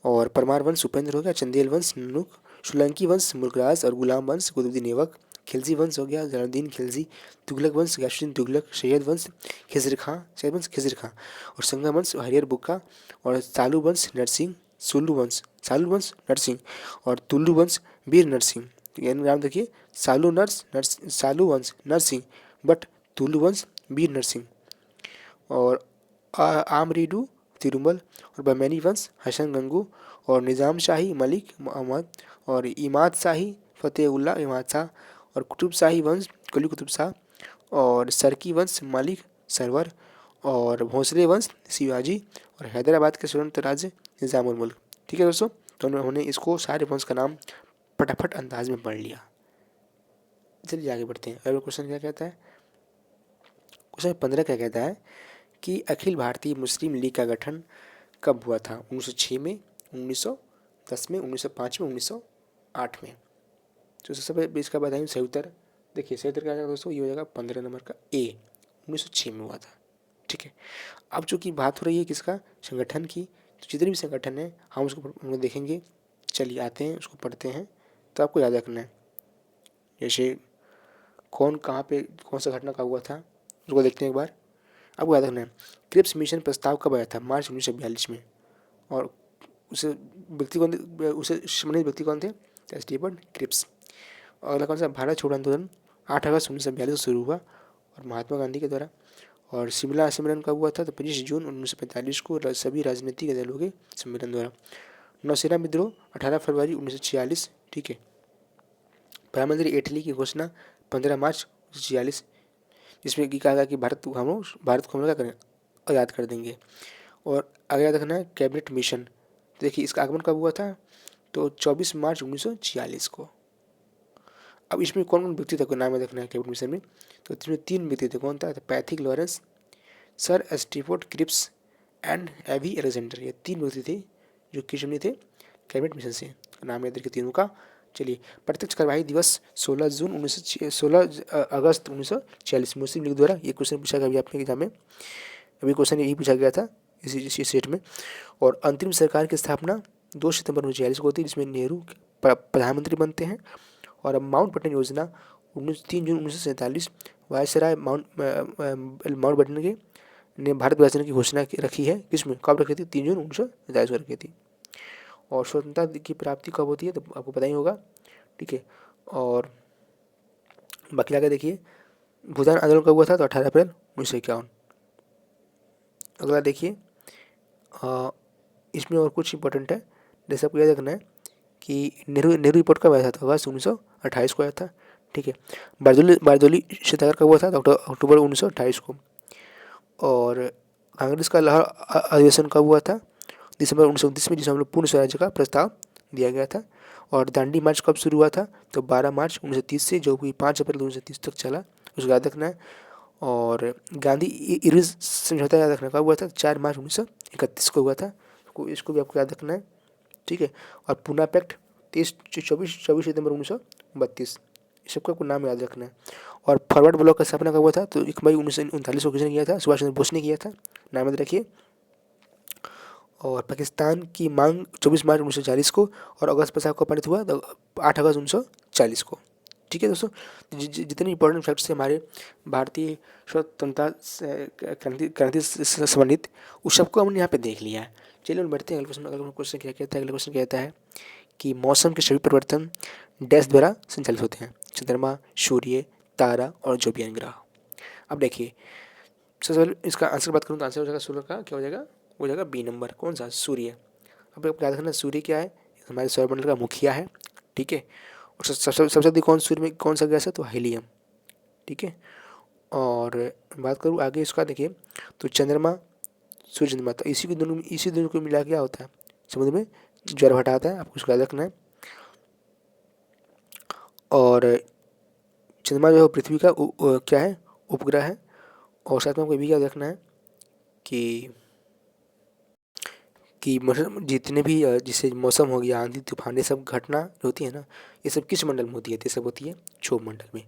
और परमार वंश उपेंद्र हो गया, चंदेल वंश ननुक, सोलंकी वंश मुल्कराज, और गुलाम वंश कुतुबुद्दीन ऐबक, खिलजी वंश हो गया, जलालुद्दीन खिलजी। तुगलक वंश, गयासुद्दीन तुगलक। सैयद वंश, खिज़र खां, सैयद वंश खिज़र खां। और संगा वंश, हरिहर बुक्का। और सालू वंश, नरसिंह। सुल्लू वंश, सालू वंश नरसिंह। और तुल्लू वंश, वीर नरसिंह। तो ये नाम देखिए, सालू वंश नरसिंह, बट तुल्लू वंश वीर नरसिंह। और आमरीडू तिरुमल। और बहमनी वंश, हसन गंगू। और निज़ाम शाही, मलिक मोहम्मद। और इमाद शाही, फ़तेहुल्लाह इमाद शाह। और कुतुब शाही वंश, कुली कुतुब शाह। और सरकी वंश, मलिक सरवर। और भोसले वंश, शिवाजी। और हैदराबाद के स्वतंत्र राज्य, निज़ाम उल मुल्क। ठीक है दोस्तों, तो उन्होंने इसको सारे वंश का नाम फटाफट अंदाज में पढ़ लिया। चलिए आगे बढ़ते हैं। अगला क्वेश्चन क्या कहता है? क्वेश्चन 15 क्या कहता है कि अखिल भारतीय मुस्लिम लीग का गठन कब हुआ था? 1906 में, 1910 में, 1905 में, 1908 में। तो सबसे इसका बताइए सही उत्तर। देखिए सही उत्तर क्या जाएगा दोस्तों, ये हो जाएगा 15 नंबर का ए, 1906 में हुआ था। ठीक है, अब चूँकि बात हो रही है किसका, संगठन की, तो जितने भी संगठन हैं हम देखेंगे। चलिए आते हैं, उसको पढ़ते हैं। तो आपको याद रखना है, जैसे कौन कहाँ पे कौन सा घटना कब हुआ था, उसको देखते हैं एक बार। आपको याद रखना है, क्रिप्स मिशन प्रस्ताव कब आया था? मार्च 1942 में। और उसे उसे संबंधित व्यक्ति कौन थे? Stephen Cripps. और अगला कौन सा? भारत छोड़ो आंदोलन 8 अगस्त 1942 को शुरू हुआ और महात्मा गांधी के द्वारा। और शिमला सम्मेलन कब हुआ था? तो 25 जून 1945 को सभी राजनीतिक दलों के सम्मेलन द्वारा। नौसेना विद्रोह 18 फरवरी 1946। ठीक है, प्रधानमंत्री इटली की घोषणा 15 मार्च 1946, जिसमें कि कहा गया कि भारत को हम लोग क्या करें, आज़ाद कर देंगे। और आगे याद रखना है कैबिनेट मिशन। देखिए इसका आगमन कब हुआ था? तो 24 मार्च 1946 को। अब इसमें कौन कौन व्यक्ति थे, नाम याद रखना है कैबिनेट मिशन में। तो इसमें 3 व्यक्ति थे। कौन था? Pethick Lawrence, Sir Stafford Cripps and A V Alexander. ये 3 व्यक्ति थे जो किस में थे, कैबिनेट मिशन से। नाम याद रखिए तीनों का। चलिए, प्रत्यक्ष कार्यवाही दिवस 16 अगस्त 1946 मुस्लिम लीग द्वारा। ये क्वेश्चन पूछा गया अभी आपके एग्जाम में, अभी क्वेश्चन यही पूछा गया था इसी सेट में। और अंतरिम सरकार की स्थापना 2 सितंबर 1946 को होती है, जिसमें नेहरू प्रधानमंत्री बनते हैं। और अब माउंटबेटन योजना 3 जून 1947 वायसराय माउंटबेटन के ने भारत विभाजन की घोषणा रखी है। किसमें, कब रखी थी? 3 जून 1947 को रखी थी। और स्वतंत्रता की प्राप्ति कब होती है? तो आपको पता ही होगा। ठीक है, और बाकी आगे देखिए, भूदान आंदोलन कब हुआ था? तो 18 अप्रैल 1951। अगला देखिए, इसमें और कुछ इंपॉर्टेंट है, जैसे आपको याद रखना है कि नेहरू रिपोर्ट कब आया था? तो अगस्त 1928 को आया था। ठीक है, बारदोली सत्याग्रह कब हुआ था? तो अक्टूबर 1928 को। और कांग्रेस का लाहौर अधिवेशन कब हुआ था? दिसंबर 1929 में, जिसमें हम लोग पूर्ण स्वराज्य का प्रस्ताव दिया गया था। और दांडी मार्च कब शुरू हुआ था? तो 12 मार्च 1930 से, जो कि 5 अप्रैल 1930 तक चला, उसको याद रखना है। और गांधी इरविन समझौता याद रखना कब हुआ था? 4 मार्च 1931 को हुआ था। इसको भी आपको याद रखना है। ठीक है, और पूना पैक्ट 24 सितंबर 1932, इस सबका आपको नाम याद रखना है। और फॉरवर्ड ब्लॉक का स्थापना कब हुआ था? तो 1 मई 1939 को किसने किया था? सुभाष चंद्र बोस ने किया था, नाम याद रखिए। और पाकिस्तान की मांग 24 मार्च 1940 को। और अगस्त प्रसाद को पारित हुआ तो 8 अगस्त 1940 को। ठीक है दोस्तों, जितने इंपॉर्टेंट फैक्ट्स थे हमारे भारतीय स्वतंत्रता क्रांति से संबंधित, उस सबको हमने यहाँ पे देख लिया है। चलिए हम बढ़ते हैं अगले क्वेश्चन क्या कहता है। अगला क्वेश्चन कहता है कि मौसम के सभी परिवर्तन डैश द्वारा संचालित होते हैं? चंद्रमा, सूर्य, तारा और जोबियन ग्रह। अब देखिए, सबसे पहले इसका आंसर बात करूँ तो आंसर हो जाएगा सूर्य का, क्या हो जाएगा? हो जाएगा बी नंबर। कौन सा? सूर्य। अब आपको याद रखना, सूर्य क्या है? हमारे सौरमंडल का मुखिया है। ठीक है, और सबसे अधिक सूर्य में कौन सा गैस है? तो हीलियम। ठीक है, और बात करूँ आगे इसका, देखिए तो चंद्रमा, सूर्य, चंद्रमा, तो इसी दोनों को मिला क्या होता है? समुद्र में ज्वारभाटा आता है, आपको उसका याद रखना है। और चंद्रमा जो है पृथ्वी का क्या है? उपग्रह है। और साथ में आपको ये भी याद रखना है कि जितने भी जैसे मौसम हो गया, आंधी तूफान, ये सब घटना जो होती है ना, ये सब किस मंडल में होती है? ये सब होती है क्षोभ मंडल में।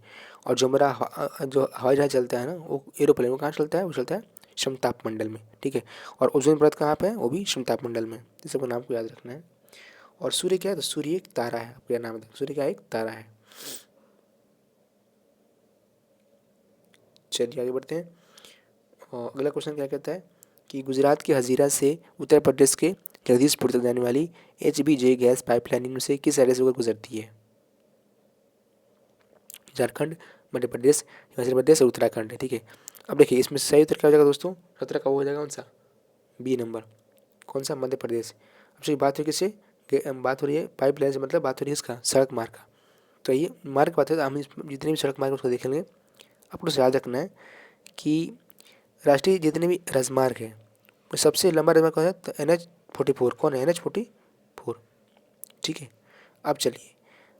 और जो हमारा जो हवाई जहाज चलता है ना, वो एरोप्लेन, वो कहाँ चलता है? वो चलता है समताप मंडल में। ठीक है, और ओजोन परत कहाँ पे है? वो भी समताप मंडल में। इस सबका नाम को याद रखना है। और सूर्य क्या है? तो सूर्य एक तारा है। आपको नाम है, सूर्य क्या है? एक तारा है। चलिए आगे बढ़ते हैं। अगला क्वेश्चन क्या कहता है कि गुजरात के हजीरा से उत्तर प्रदेश के जगदीशपुर तक जाने वाली HBJ गैस पाइपलाइन इनमें से किस राज्य से होकर गुजरती है? झारखंड, मध्य प्रदेश, हिमाचल प्रदेश और उत्तराखंड है। ठीक है, अब देखिए इसमें सही उत्तर क्या हो जाएगा दोस्तों? 17 का वो हो जाएगा कौन सा? B number. कौन सा? मध्य प्रदेश। अब से बात हो किससे? बात हो रही है पाइपलाइन से, मतलब बात हो रही है इसका सड़क मार्ग का। तो ये मार्ग की बात है तो हम जितने भी सड़क मार्ग उसको देखेंगे। आपको याद रखना है कि राष्ट्रीय जितने भी राजमार्ग है सबसे लंबा राजमार्ग कौन है? तो NH 44। कौन है? NH 44। ठीक है, अब चलिए,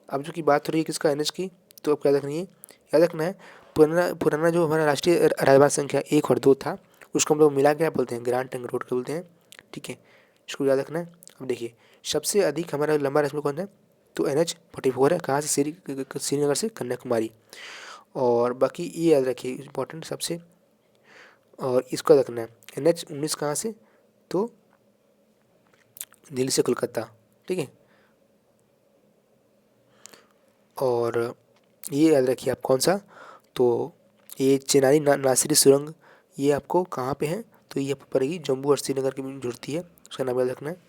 अब जो की बात हो रही है किसका? NH की। तो अब क्या रखनी है? याद रखना है पुराना पुराना जो हमारा राष्ट्रीय राजमार्ग संख्या 1 और 2 था उसको हम लोग मिला के क्या बोलते हैं? ग्रांड ट्रंक रोड बोलते हैं। ठीक है, इसको याद रखना है। अब देखिए सबसे अधिक हमारा लंबा राजमार्ग कौन है? तो NH 44 है। कहाँ से? श्रीनगर से कन्याकुमारी। और बाकी ये याद रखिए इंपॉर्टेंट सबसे, और इसको याद रखना है NH 19 कहाँ से? तो दिल्ली से कोलकाता। ठीक है, और ये याद रखिए आप कौन सा? तो ये चेनारी नासिरी सुरंग, ये आपको कहाँ पे है? तो ये आपको पड़ेगी जम्मू और श्रीनगर के बीच जुड़ती है, उसका नाम याद रखना है।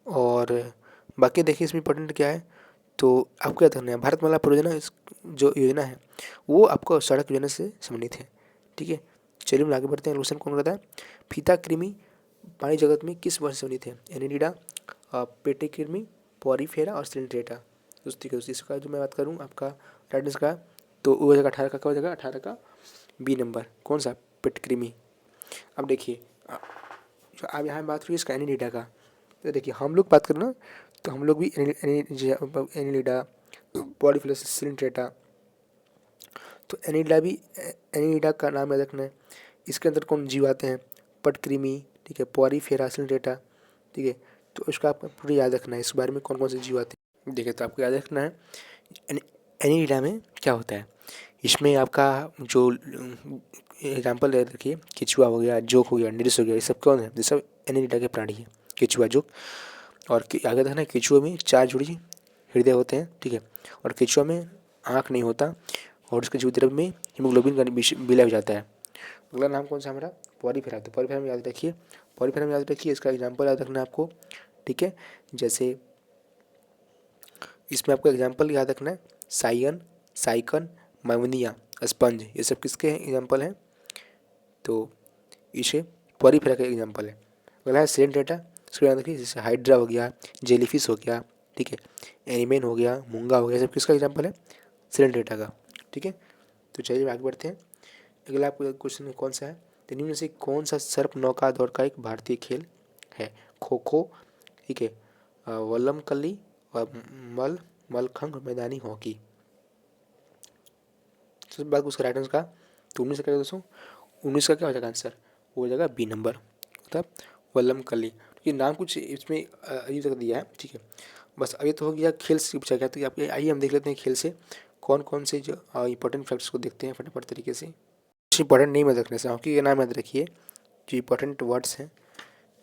और बाकी देखिए इसमें इंपॉर्टेंट क्या है, तो आपको याद रखना है भारतमाला परियोजना इस जो योजना है वो आपको सड़क योजना से संबंधित है। ठीक है, चलिए हम आगे बढ़ते हैं। क्वेश्चन कौन करता है? फीता कृमि पानी जगत में किस वर्ष से संबंधित है? एनिलिडा, पेटे कृमि, पॉरीफेरा और सिलेंट्रेटा। दोस्ती इसका जो मैं बात करूँ आपका राइटनेस का, तो वो हो जाएगा 18 का। क्या हो जाएगा? 18 का बी नंबर। कौन सा? पेट कृमि। अब देखिए अब यहाँ बात हुई इसका एनिलिडा का। तो देखिए हम लोग बात करें ना, तो हम लोग भी एनिलिडा, पॉलीफिलस सिलेंट्रेटा, तो एनिलिडा का नाम याद रखना है। इसके अंदर कौन जीव आते हैं? पटकृमि, ठीक है, पॉरीफेरा, सिलेंट्रेटा। ठीक है, तो इसका आपको पूरा याद रखना है इस बारे में कौन कौन से जीव आते हैं। देखिए तो आपको याद रखना है एनिलिडा में क्या होता है। इसमें आपका जो एग्जाम्पल याद रखिए, केचुआ हो गया, जोक हो गया, निरिस हो गया, ये सब कौन है? ये सब एनिलिडा के प्राणी है। केचुआ, जोक और आगे देखना है केचुआ में 4 जुड़ी हृदय होते हैं। ठीक है, और केचुआ में आँख नहीं होता और उसके जीव द्रव्य में हीमोग्लोबिन का विलय हो जाता है। अगला नाम कौन सा हमारा? पॉलीफेरा। तो पॉलीफेरा में याद रखिए, पॉलीफेरा में याद रखिए इसका एग्जाम्पल याद रखना है आपको। ठीक है, जैसे इसमें आपको एग्जाम्पल याद रखना है साइयन, साइकन, मैमोनिया, स्पंज, ये सब किसके एग्जाम्पल हैं? तो इसे पॉलीफेरा का एग्जाम्पल है। अगला है सिलेंट्रेटा, इसको याद रखिए जैसे हाइड्रा हो गया, जेलीफिश हो गया, ठीक है, एनिमेन हो गया, मूंगा हो गया, सब किसका एग्जाम्पल है? सिलेंट्रेटा का। ठीक है, तो चलिए आगे बढ़ते हैं। अगला आपको क्वेश्चन कौन सा है? तो निम्न में से कौन सा सर्प नौका दौड़ का एक भारतीय खेल है? खो खो, ठीक है, वल्लम और मलखंभ मैदानी हॉकी। तो बात उसका राइट आंसर का, तो 19 का क्या दोस्तों? 19 का क्या हो जाएगा आंसर? वो हो जाएगा बी नंबर, मतलब वल्लम कली। ये नाम कुछ इसमें अजीब तक दिया है। ठीक है, बस अभी तो हो गया खेल से पूछा गया, तो आप आइए हम देख लेते हैं खेल से कौन कौन से जो इंपॉर्टेंट फैक्ट्स को देखते हैं फटाफट तरीके से। कुछ इंपॉर्टेंट नहीं याद रखने से, हॉकी के नाम याद रखिए जो इंपॉर्टेंट वर्ड्स हैं,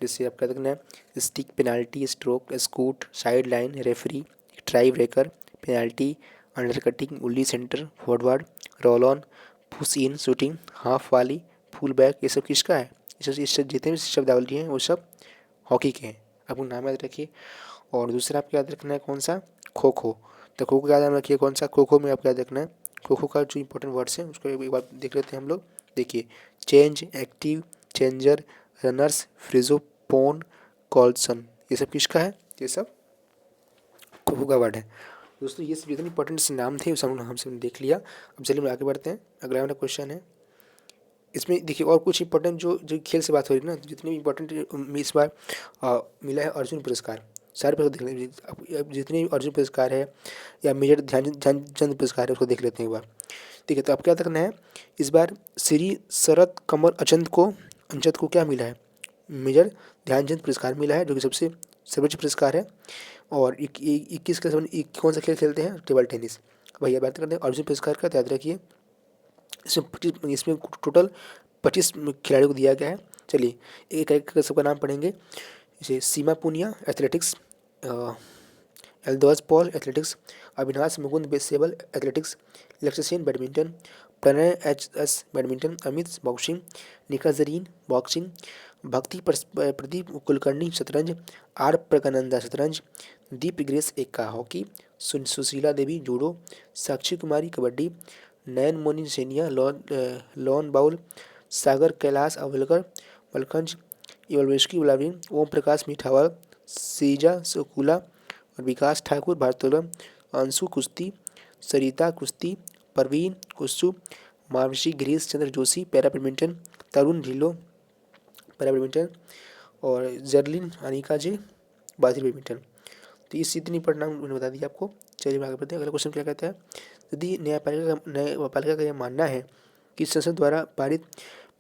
जिससे आपका रखना है stick, penalty, stroke, scoop, side line, referee, tiebreaker, penalty, undercutting, bully centre, forward, roll on, push in, shooting, half volley, full back, ये सब किसका है? इस जितने भी शब्दावली हैं वो सब हॉकी के हैं। आपको नाम याद रखिए। और दूसरा आपको याद रखना है कौन सा? खो खो। तो खो खो का याद रखिए कौन सा? खो खो में आपको याद रखना है खो खो का जो इंपॉर्टेंट वर्ड्स हैं उसको एक बार देख लेते हैं हम लोग। देखिए चेंज, एक्टिव, चेंजर, रनर्स, फ्रिजो, पोन, कॉल्सन, ये सब किसका है? ये सब खो खो का वर्ड है। दोस्तों ये सब जितने इंपॉर्टेंट से नाम थे उस हमसे देख लिया। अब चलिए हम आगे बढ़ते हैं। अगला हमारा क्वेश्चन है, इसमें देखिए और कुछ इंपॉर्टेंट जो जो खेल से बात हो रही है ना, जितने भी इंपॉर्टेंट इस बार मिला है अर्जुन पुरस्कार, सारे पुरस्कार देख लीजिए। अब जितने भी अर्जुन पुरस्कार है या मेजर ध्यानचंद पुरस्कार है उसको देख लेते हैं एक बार। ठीक है, तो आप क्या करना है, इस बार श्री शरद कमल अंचत को क्या मिला है? मेजर ध्यानचंद पुरस्कार मिला है, जो कि सबसे सर्वोच्च पुरस्कार है। और 21 के समय कौन सा खेल खेलते हैं? Table tennis. भैया बात करते हैं अर्जुन पुरस्कार का, तो याद रखिए इसमें टोटल 25 खिलाड़ियों को दिया गया है। चलिए एक एक सबका नाम पढ़ेंगे। जैसे Seema Punia athletics, Eldhose Paul athletics, Avinash Mukund Sable athletics, Lakshya Sen badminton, Prannoy H S badminton, Amit boxing, Nikhat Zareen boxing, Bhakti Pradeep Kulkarni शतरंज, आर प्रकानंदा शतरंज, Deep Grace Ekka hockey, Sushila Devi judo, Sakshi Kumari kabaddi, Nayan Moni Saikia lawn bowl, Sagar Kailash Ovhalkar mallakhamb, इवल्वेस्की उलाविन, ओम प्रकाश मिठावल, सीजा सुकुला और विकास ठाकुर भारोत्तोलन, अंशु कुश्ती, सरिता कुश्ती, परवीन कुस्सू, मानसी गिरीश चंद्र जोशी पैरा बैडमिंटन, तरुण ढिल्लो पैरा बैडमिंटन और जर्लिन अनिका जे बाथिर बैडमिंटन। तो इस इतनी परिणाम मैंने बता दिया आपको। चलिए आगे बढ़ते हैं। अगला क्वेश्चन क्या कहता है, यदि न्यायपालिका का यह मानना है कि संसद द्वारा पारित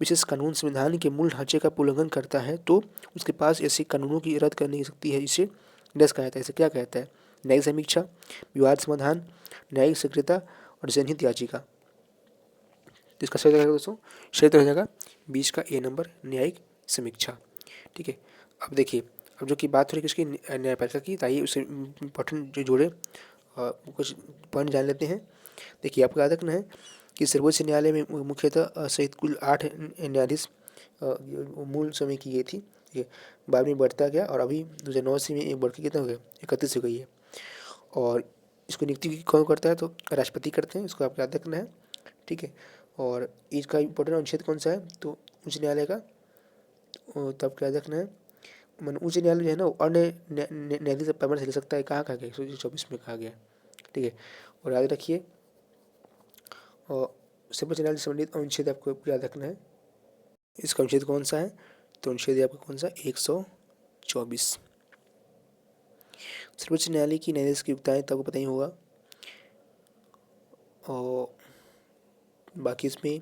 विशेष कानून संविधान के मूल ढांचे का उल्लंघन करता है तो उसके पास ऐसे कानूनों की रद्द करने की शक्ति है। इसे डस कहता है। इसे क्या कहता है? न्यायिक समीक्षा, विवाद समाधान, न्यायिक सक्रियता और जनहित याचिका। तो इसका सही रहेगा दोस्तों, सही तो हो जाएगा 20 का ए नंबर, न्यायिक समीक्षा। ठीक है, अब देखिए, अब जो कि बात हो रही है किसकी, न्यायपालिका की, ताइए उससे इम्पोर्टेंट जो जोड़े कुछ पॉइंट जान लेते हैं। देखिए, आपको याद रखना है कि सर्वोच्च न्यायालय में मुख्यतः सहित कुल 8 न्यायाधीश मूल समय की गई थी। ठीक है, बाद में बढ़ता गया और अभी 2009 से में बढ़ के कितना हो गया, 31 हो गई है। और इसको नियुक्ति कौन करता है, तो राष्ट्रपति करते हैं। इसको आपको याद रखना है। ठीक है, और इसका इम्पोर्टेंट अनुच्छेद कौन सा है, तो उच्च न्यायालय का। तो आपको याद रखना है, मन उच्च न्यायालय जो है ना, अन्य न्यायाधीश परामर्श ले सकता है। कहाँ कहाँ गया, 124 में कहा गया। ठीक है, और याद रखिए, और सर्वोच्च न्यायालय से संबंधित अनुच्छेद आपको याद रखना है। इसका अनुच्छेद कौन सा है, तो अनुच्छेद है आपका कौन सा, 124। सर्वोच्च न्यायालय की न्यायाधीश की युक्ताएं तो आपको पता ही होगा। और बाकी इसमें ये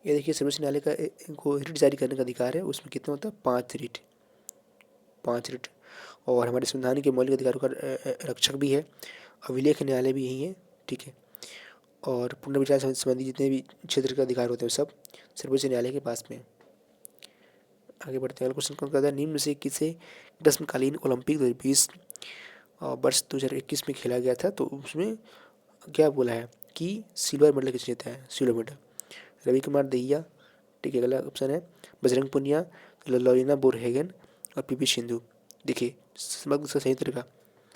देखिए, सर्वोच्च न्यायालय का को रिट जारी करने का अधिकार है। उसमें कितना होता है, 5 रिट। और हमारे संविधान के मौलिक अधिकारों का रक्षक भी है। अभिलेख न्यायालय भी यही है। ठीक है, और पुनर्विचार संबंधी जितने भी क्षेत्र के अधिकार होते हैं सब सर्वोच्च न्यायालय के पास में। आगे बढ़ते हैं। अगला क्वेश्चन कौन करता है, निम्न से किसे ग्रीष्मकालीन ओलंपिक 2020 वर्ष 2021 में खेला गया था, तो उसमें क्या बोला है कि सिल्वर मेडल किसने जीता है, सिल्वर मेडल रवि कुमार दहिया। ठीक है, अगला ऑप्शन है बजरंग पुनिया, लॉरिना बोरहेगन और पीवी सिंधु। देखिए, समग्र इसका सही तरीका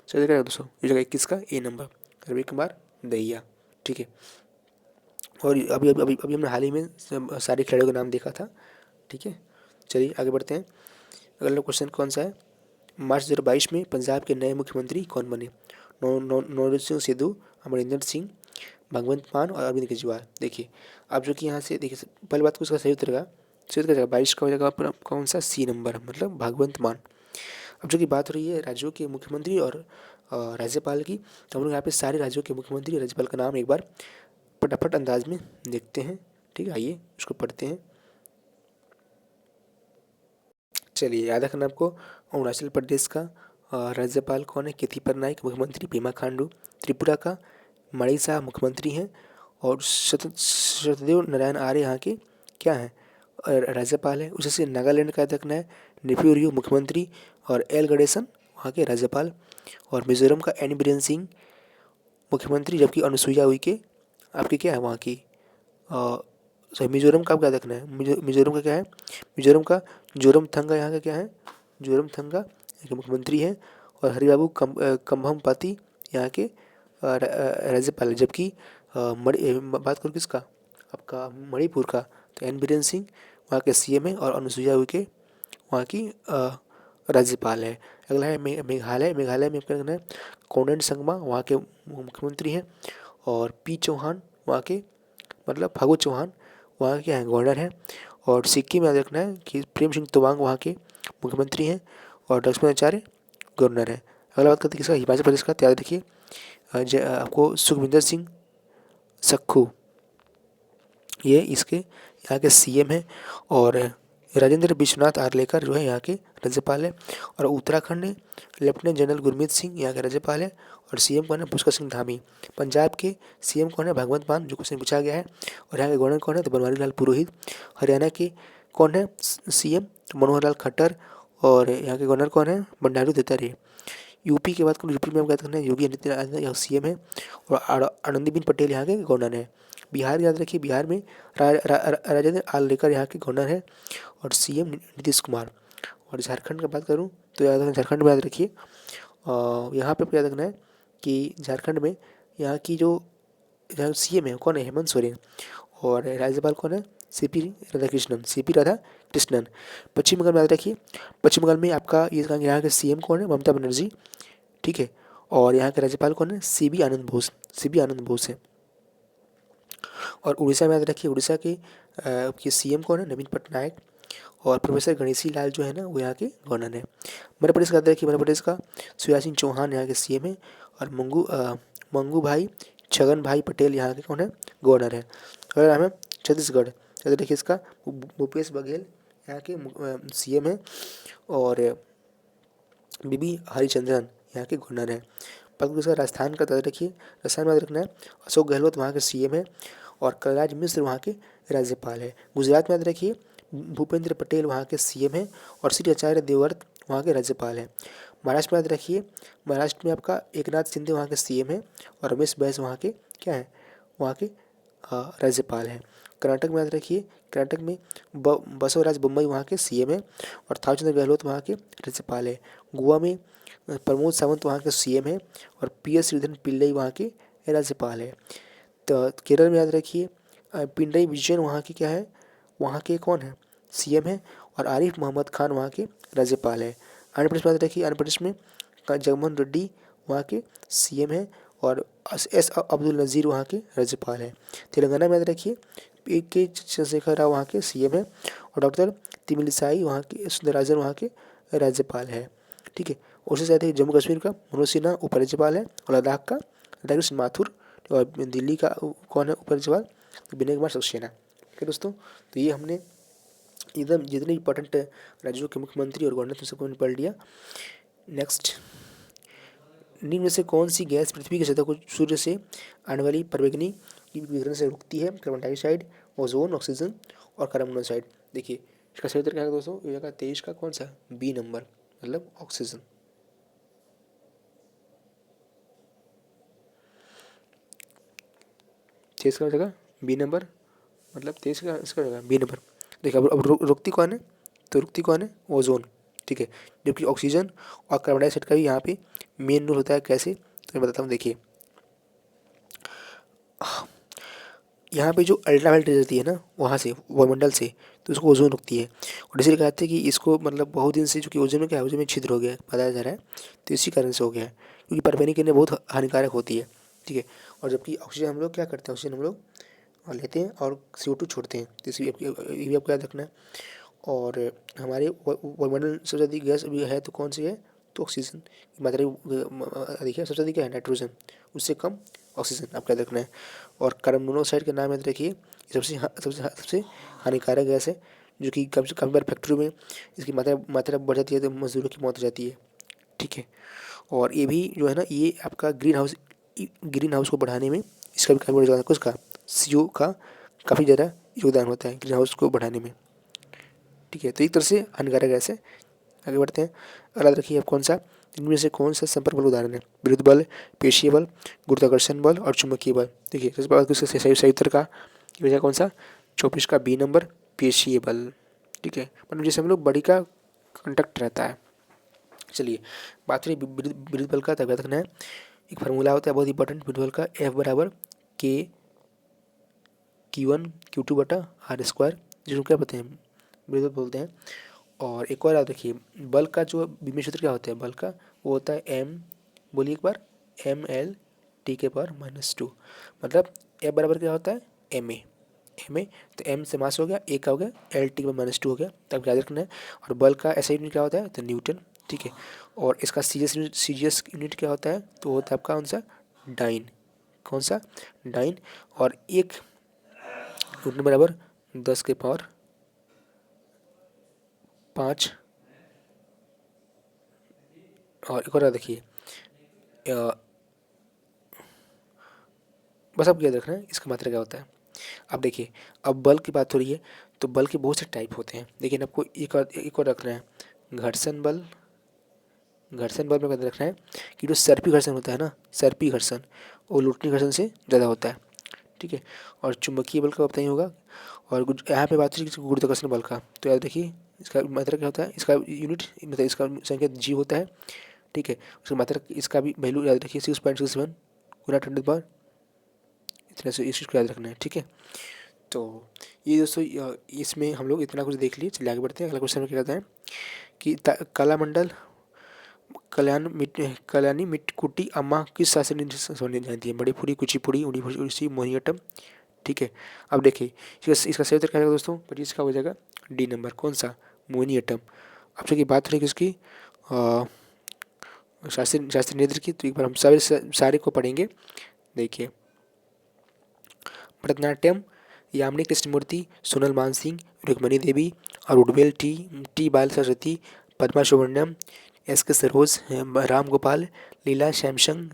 दोस्तों, ये जगह 21 का ए नंबर, रवि कुमार दहिया। ठीक है, और अभी अभी अभी अभी हमने हाल ही में सारे खिलाड़ियों का नाम देखा था। ठीक है, चलिए आगे बढ़ते हैं। अगला क्वेश्चन कौन सा है, मार्च 2022 में पंजाब के नए मुख्यमंत्री कौन बने? नवजोत सिंह सिद्धू, अमरिंदर सिंह, भगवंत मान और अरविंद केजरीवाल। देखिए, आप जो कि यहाँ से देखिए, पहली बात को उसका सही उत्तर का 22 का हो जाएगा आपका कौन सा, सी नंबर, मतलब भगवंत मान। अब जो कि बात हो रही है राज्यों के मुख्यमंत्री और राज्यपाल की, तो हम लोग यहाँ पे सारे राज्यों के मुख्यमंत्री और राज्यपाल का नाम एक बार फटाफट अंदाज में देखते हैं। ठीक है, आइए उसको पढ़ते हैं। चलिए, याद रखना आपको, अरुणाचल प्रदेश का राज्यपाल कौन है, केथी पटनायक, मुख्यमंत्री पेमा खांडू, त्रिपुरा का मणि शाह मुख्यमंत्री हैं, और सत्यदेव नारायण आर्य यहाँ के क्या हैं, राज्यपाल है। उसी से नागालैंड का याद रखना है, नेफ्यू रियो मुख्यमंत्री और एल गणेशन वहाँ के राज्यपाल, और मिजोरम का एन बीरेन सिंह मुख्यमंत्री, जबकि अनुसुईया उइके आपकी क्या है वहाँ की सही। मिजोरम का आपको याद रखना है, मिजोरम का क्या है, मिजोरम का जोरमथंगा यहाँ का क्या है, जोरमथंगा यहाँ के मुख्यमंत्री हैं, और हरिबाबू कम्भम पाती यहाँ के राज्यपाल है। जबकि बात करूँ किसका, आपका मणिपुर का, तो एन बीरेन सिंह वहाँ के सीएम है, और अनुसुईया उइके वहाँ की राज्यपाल है। अगला है मेघालय। मेघालय में आपका रखना है कोनन संगमा वहाँ के मुख्यमंत्री हैं, और पी चौहान वहाँ के, मतलब फागू चौहान वहाँ के हैं गवर्नर हैं। और सिक्किम में याद रखना है कि प्रेम सिंह तवांग वहाँ के मुख्यमंत्री हैं, और लक्ष्मण आचार्य गवर्नर हैं। अगला बात करते हैं किसका, हिमाचल प्रदेश का। याद रखिए, आपको सुखविंदर सिंह सक्खू ये इसके यहाँ के सीएम हैं, और राजेंद्र विश्वनाथ आर्लेकर जो है यहाँ के राज्यपाल है। और उत्तराखंड में लेफ्टिनेंट जनरल गुरमीत सिंह यहाँ के राज्यपाल है, और सीएम कौन है, पुष्कर सिंह धामी। पंजाब के सीएम कौन है, भगवंत मान, जो क्वेश्चन पूछा गया है। और यहाँ के गवर्नर कौन है, तो बनवारी लाल पुरोहित। हरियाणा के कौन है सीएम, मनोहर लाल खट्टर। और यहाँ के गवर्नर कौन है, बंडारू दत्तात्रेय। यूपी की बात करूँ, यूपी में हम याद रखना है योगी आदित्यनाथ यहाँ सीएम है और आनंदीबेन पटेल यहाँ के गवर्नर है। बिहार याद रखिए, बिहार में राजेंद्र आर्लेकर यहाँ के गवर्नर है और सीएम नीतीश कुमार। और झारखंड की बात करूँ तो याद रखना, झारखंड में याद रखिए यहाँ पे आपको याद रखना है कि झारखंड में यहाँ की जो यहाँ सीएम है कौन है, हेमंत सोरेन, और राज्यपाल कौन है, सीपी राधा कृष्णन। पश्चिम बंगाल में याद रखिए, पश्चिम बंगाल में आपका ये यहाँ के सीएम कौन है, ममता बनर्जी, ठीक है। और यहाँ के राज्यपाल कौन है, सीबी आनंद बोस है। और उड़ीसा में याद रखिए, उड़ीसा के सीएम कौन है, नवीन पटनायक, और प्रोफेसर गणेशी लाल जो है ना वो यहाँ के गवर्नर है। मध्य प्रदेश का याद रखिए, मध्य प्रदेश का शिवराज सिंह चौहान यहाँ के सीएम है और मंगू भाई छगन भाई पटेल यहाँ के कौन है, गवर्नर है। अगर हमें छत्तीसगढ़, याद रखिए इसका भूपेश बघेल यहाँ के सीएम है और बीबी हरिचंद्रन यहाँ के गवर्नर है। बात करें इसका राजस्थान का, याद रखिए राजस्थान में याद रखना है अशोक गहलोत वहाँ के सीएम है और कलराज मिश्र वहाँ के राज्यपाल है। गुजरात में याद रखिए भूपेंद्र पटेल वहाँ के सीएम हैं और श्री आचार्य देवव्रत वहाँ के राज्यपाल हैं। महाराष्ट्र में याद रखिए, महाराष्ट्र में आपका एकनाथ शिंदे वहाँ के सीएम हैं और रमेश बैस वहाँ के क्या हैं, वहाँ के राज्यपाल हैं। कर्नाटक में याद रखिए, कर्नाटक में बसवराज बोम्मई वहाँ के सीएम हैं और थावरचंद गहलोत वहाँ के राज्यपाल हैं। गोवा में प्रमोद सावंत वहाँ के सीएम हैं और PS श्रीधरन पिल्लई वहाँ के राज्यपाल है। तो केरल में याद रखिए पिनरई विजयन वहाँ के क्या है, वहाँ के कौन है, सीएम है और आरिफ मोहम्मद खान वहाँ के राज्यपाल है। आंध्र प्रदेश में याद रखिए, आंध्र प्रदेश में जगनमोहन रेड्डी वहाँ के सीएम है और S अब्दुल नज़ीर वहाँ के राज्यपाल है। तेलंगाना में याद रखिए के चंद्रशेखर राव वहाँ के सीएम है और डॉक्टर तिमिलिसाई वहाँ के सुंदरराजन वहाँ के राज्यपाल है, ठीक है। उससे ज़्यादा जम्मू कश्मीर का मनोज सिन्हा उपराज्यपाल है और लद्दाख का राजेश माथुर और दिल्ली का कौन है उपराज्यपाल, विनय कुमार सक्सेना। ठीक है दोस्तों, तो ये हमने एकदम जितने इंपॉर्टेंट राज्यों के मुख्यमंत्री और गवर्नर सबको पढ़ लिया। नेक्स्ट, निम्न में से कौन सी गैस पृथ्वी की सतह को सूर्य से आने वाली पराबैंगनी विकिरण से रुकती है, कार्बन डाइऑक्साइड, ओजोन, ऑक्सीजन और कार्बन मोनोऑक्साइड। देखिए इसका सही उत्तर क्या है दोस्तों, ये का 23 का कौन सा, बी नंबर, मतलब ऑक्सीजन। तेईस का जगह बी नंबर, मतलब 23 का इसका जगह बी नंबर। देखिए अब रुकती कौन है, तो रुकती कौन है, ओजोन, ठीक है। जबकि ऑक्सीजन और कार्बन डाइऑक्साइड का भी यहाँ पे मेन रोल होता है। कैसे, तो मैं बताता हूँ। देखिए यहाँ पे जो अल्ट्रावायलेट रेज आती है ना वहाँ से, वायुमंडल से, तो उसको ओजोन रुकती है। और इसलिए कहते हैं कि इसको मतलब बहुत दिन से, चूँकि ओजोन में क्या है, ओजोन में छिद्र हो गया है बताया जा रहा है, तो इसी कारण से हो गया है, क्योंकि परवैंगनी किरणें बहुत हानिकारक होती है, ठीक है। और जबकि ऑक्सीजन हम लोग क्या करते हैं, ऑक्सीजन हम लोग लेते हैं और CO2 छोड़ते हैं, तो इसलिए ये भी आपको याद रखना है। और हमारे वायुमंडल सबसे ज़्यादा गैस अभी है तो कौन सी है, तो ऑक्सीजन की मात्रा देखिए सबसे ज़्यादा क्या है, नाइट्रोजन, उससे कम ऑक्सीजन, आपको याद रखना है। और कार्बन मोनोऑक्साइड के नाम याद रखिए, सबसे हानिकारक गैस है, जो कि कभी बार फैक्ट्रियों में इसकी मात्रा बढ़ जाती है तो मजदूरों की मौत हो जाती है, ठीक है। और ये भी जो है ना, ये आपका ग्रीन हाउस को बढ़ाने में इसका भी काफ़ी बड़ा योगदान है, उसका CO का काफ़ी ज़्यादा योगदान होता है ग्रीन हाउस को बढ़ाने में, ठीक है। तो एक तरह से हानिकारक गैस है। आगे बढ़ते हैं, अगला रखिए आप कौन सा, इनमें से कौन सा संपर्क बल उदाहरण है, विद्युत बल, पेशीय बल, गुरुत्वाकर्षण बल और चुंबकीय बल। देखिए सबसे पहले इसका सही उत्तर का वजह कौन सा, 24 का बी नंबर, पेशीय बल, ठीक है। मतलब जैसे हम लोग बॉडी का कंडक्ट रहता है। चलिए बात करें विद्युत बल का, तब याद रखना है एक फार्मूला होता है बहुत इंपॉर्टेंट विद्युत बल का, F बराबर K Q1 Q2 बटा R², जिसको क्या बोलते हैं, विद्युत बोलते हैं। और एक और याद रखिए, बल का जो विभव क्षेत्र क्या होता है, बल का वो होता है M, बोलिए एक बार, mL/10⁻²। मतलब F बराबर क्या होता है, ma, तो M से मास हो गया, A का हो गया L/10⁻² हो गया, तब याद रखना है। और बल का SI यूनिट क्या होता है, तो न्यूटन, ठीक है। और इसका सीजीएस यूनिट क्या होता है, तो होता है आपका कौन सा, डाइन, कौन सा, डाइन। और एक न्यूटन बराबर 10⁵ और एक और देखिए, बस आप याद रखना है इसका मात्रा क्या होता है। अब देखिए, अब बल की बात हो रही है, तो बल के बहुत से टाइप होते हैं, लेकिन आपको एक और रखना है, घर्षण बल, घर्षण बल में याद रखना है कि जो सर्पी घर्षण होता है ना, सर्पी घर्षण, वो लुटनी घर्षण से ज़्यादा होता है, ठीक है। और चुंबकीय बल का पता ही होगा। और यहाँ पे बात की गुरुत्वाकर्षण बल का, तो याद रखिए इसका मात्रा क्या होता है, इसका यूनिट मतलब इसका संख्या जी होता है, ठीक है। उसका मात्रा इसका भी वैल्यू याद रखिए 6.67 गुना 10⁻, इतना से इस चीज़ को याद रखना है, ठीक है। तो ये दोस्तों इसमें हम लोग इतना कुछ देख लिए। चलिए आगे बढ़ते हैं। अगला क्वेश्चन में क्या कहता है कि कलामंडल कल्याणी मिट्टकुटी अम्मा किस शास्त्रीय नृत्य से संबंधित जानती है? मणिपुरी, कुचिपुड़ी, उड़ीसी, मोहिनीअट्टम, ठीक है। अब देखिए इसका सही उत्तर क्या होगा दोस्तों, 25 का हो जाएगा डी नंबर, कौन सा, मोहिनीअट्टम। अब चलिए बात हो रही है किसकी, शास्त्रीय नृत्य की, तो एक बार हम सारे को पढ़ेंगे। देखिए भरतनाट्यम, यामिनी कृष्णमूर्ति, सोनल मानसिंह, रुक्मणी देवी, और उडवेल टी बाल सरस्वती, पद्मा सुब्रमण्यम, एस के सरोज, राम गोपाल, लीला सैमसंग,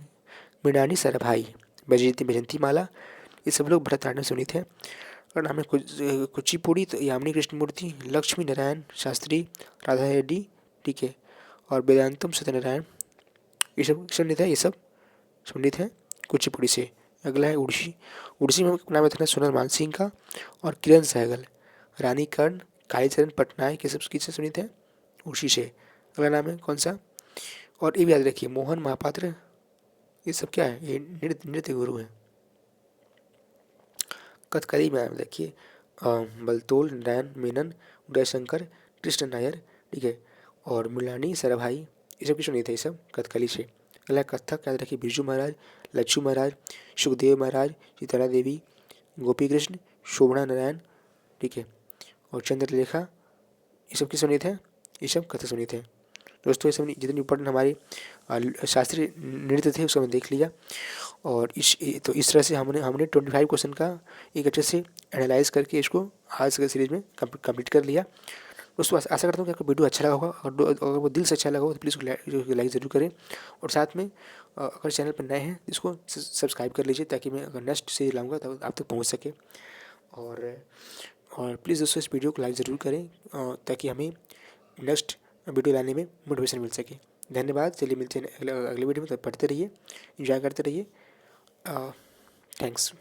मृणाली साराभाई, बैजयंती माला, ये सब लोग भरतनाट्यम से सुनीत हैं। और नाम है कुचिपुड़ी, तो यामिनी कृष्णमूर्ति, लक्ष्मी नारायण शास्त्री, राधा रेड्डी, ठीक है। और वेदांतम सत्यनारायण, ये सब सुनीत है, ये सब सुनीत हैं कुचिपुड़ी से। अगला है उड़ीसी, उड़ीसी में नाम है सोनल मानसिंह का और किरण सहगल, रानी कर्ण, कालीचरण पटनायक, ये सब किससे सुनीत हैं, उड़ीसी से। अगला नाम है कौन सा, और ये भी याद रखिए मोहन महापात्र, ये सब क्या है, ये नृत्य गुरु हैं। कथकली में आप देखिए बलतोल नारायण मेनन, उदयशंकर, कृष्ण नायर, ठीक है। और मृणाली साराभाई, ये सब की सुनीत है, ये सब कथकली से। अगला कथक याद रखिए बिरजू महाराज, लच्छू महाराज, सुखदेव महाराज, सीतारा देवी, गोपी कृष्ण, शोभना नारायण, ठीक है। और चंद्रलेखा, ये सब की सुनीत है, ये सब कथक सुनीत है। दोस्तों ये सब जितने इंपॉर्टेंट हमारे शास्त्रीय नृत्य थे उसको हमने देख लिया। और इस तरह से हमने 25 क्वेश्चन का एक अच्छे से एनालाइज करके इसको आज के सीरीज में कंप्लीट कर लिया। दोस्तों आशा करता हूँ कि आपको वीडियो अच्छा लगा होगा, अगर वो दिल से अच्छा लगा हो तो प्लीज़ लाइक ज़रूर करें। और साथ में अगर चैनल पर नए हैं इसको सब्सक्राइब कर लीजिए, ताकि मैं अगर नेक्स्ट सीरीज लाऊंगा तो आप तक पहुँच सके। और प्लीज़ दोस्तों इस वीडियो को लाइक ज़रूर करें, ताकि हमें नेक्स्ट वीडियो लाने में मोटिवेशन मिल सके। धन्यवाद। चलिए मिलते हैं अगले वीडियो में, तब पढ़ते रहिए, इंजॉय करते रहिए। थैंक्स।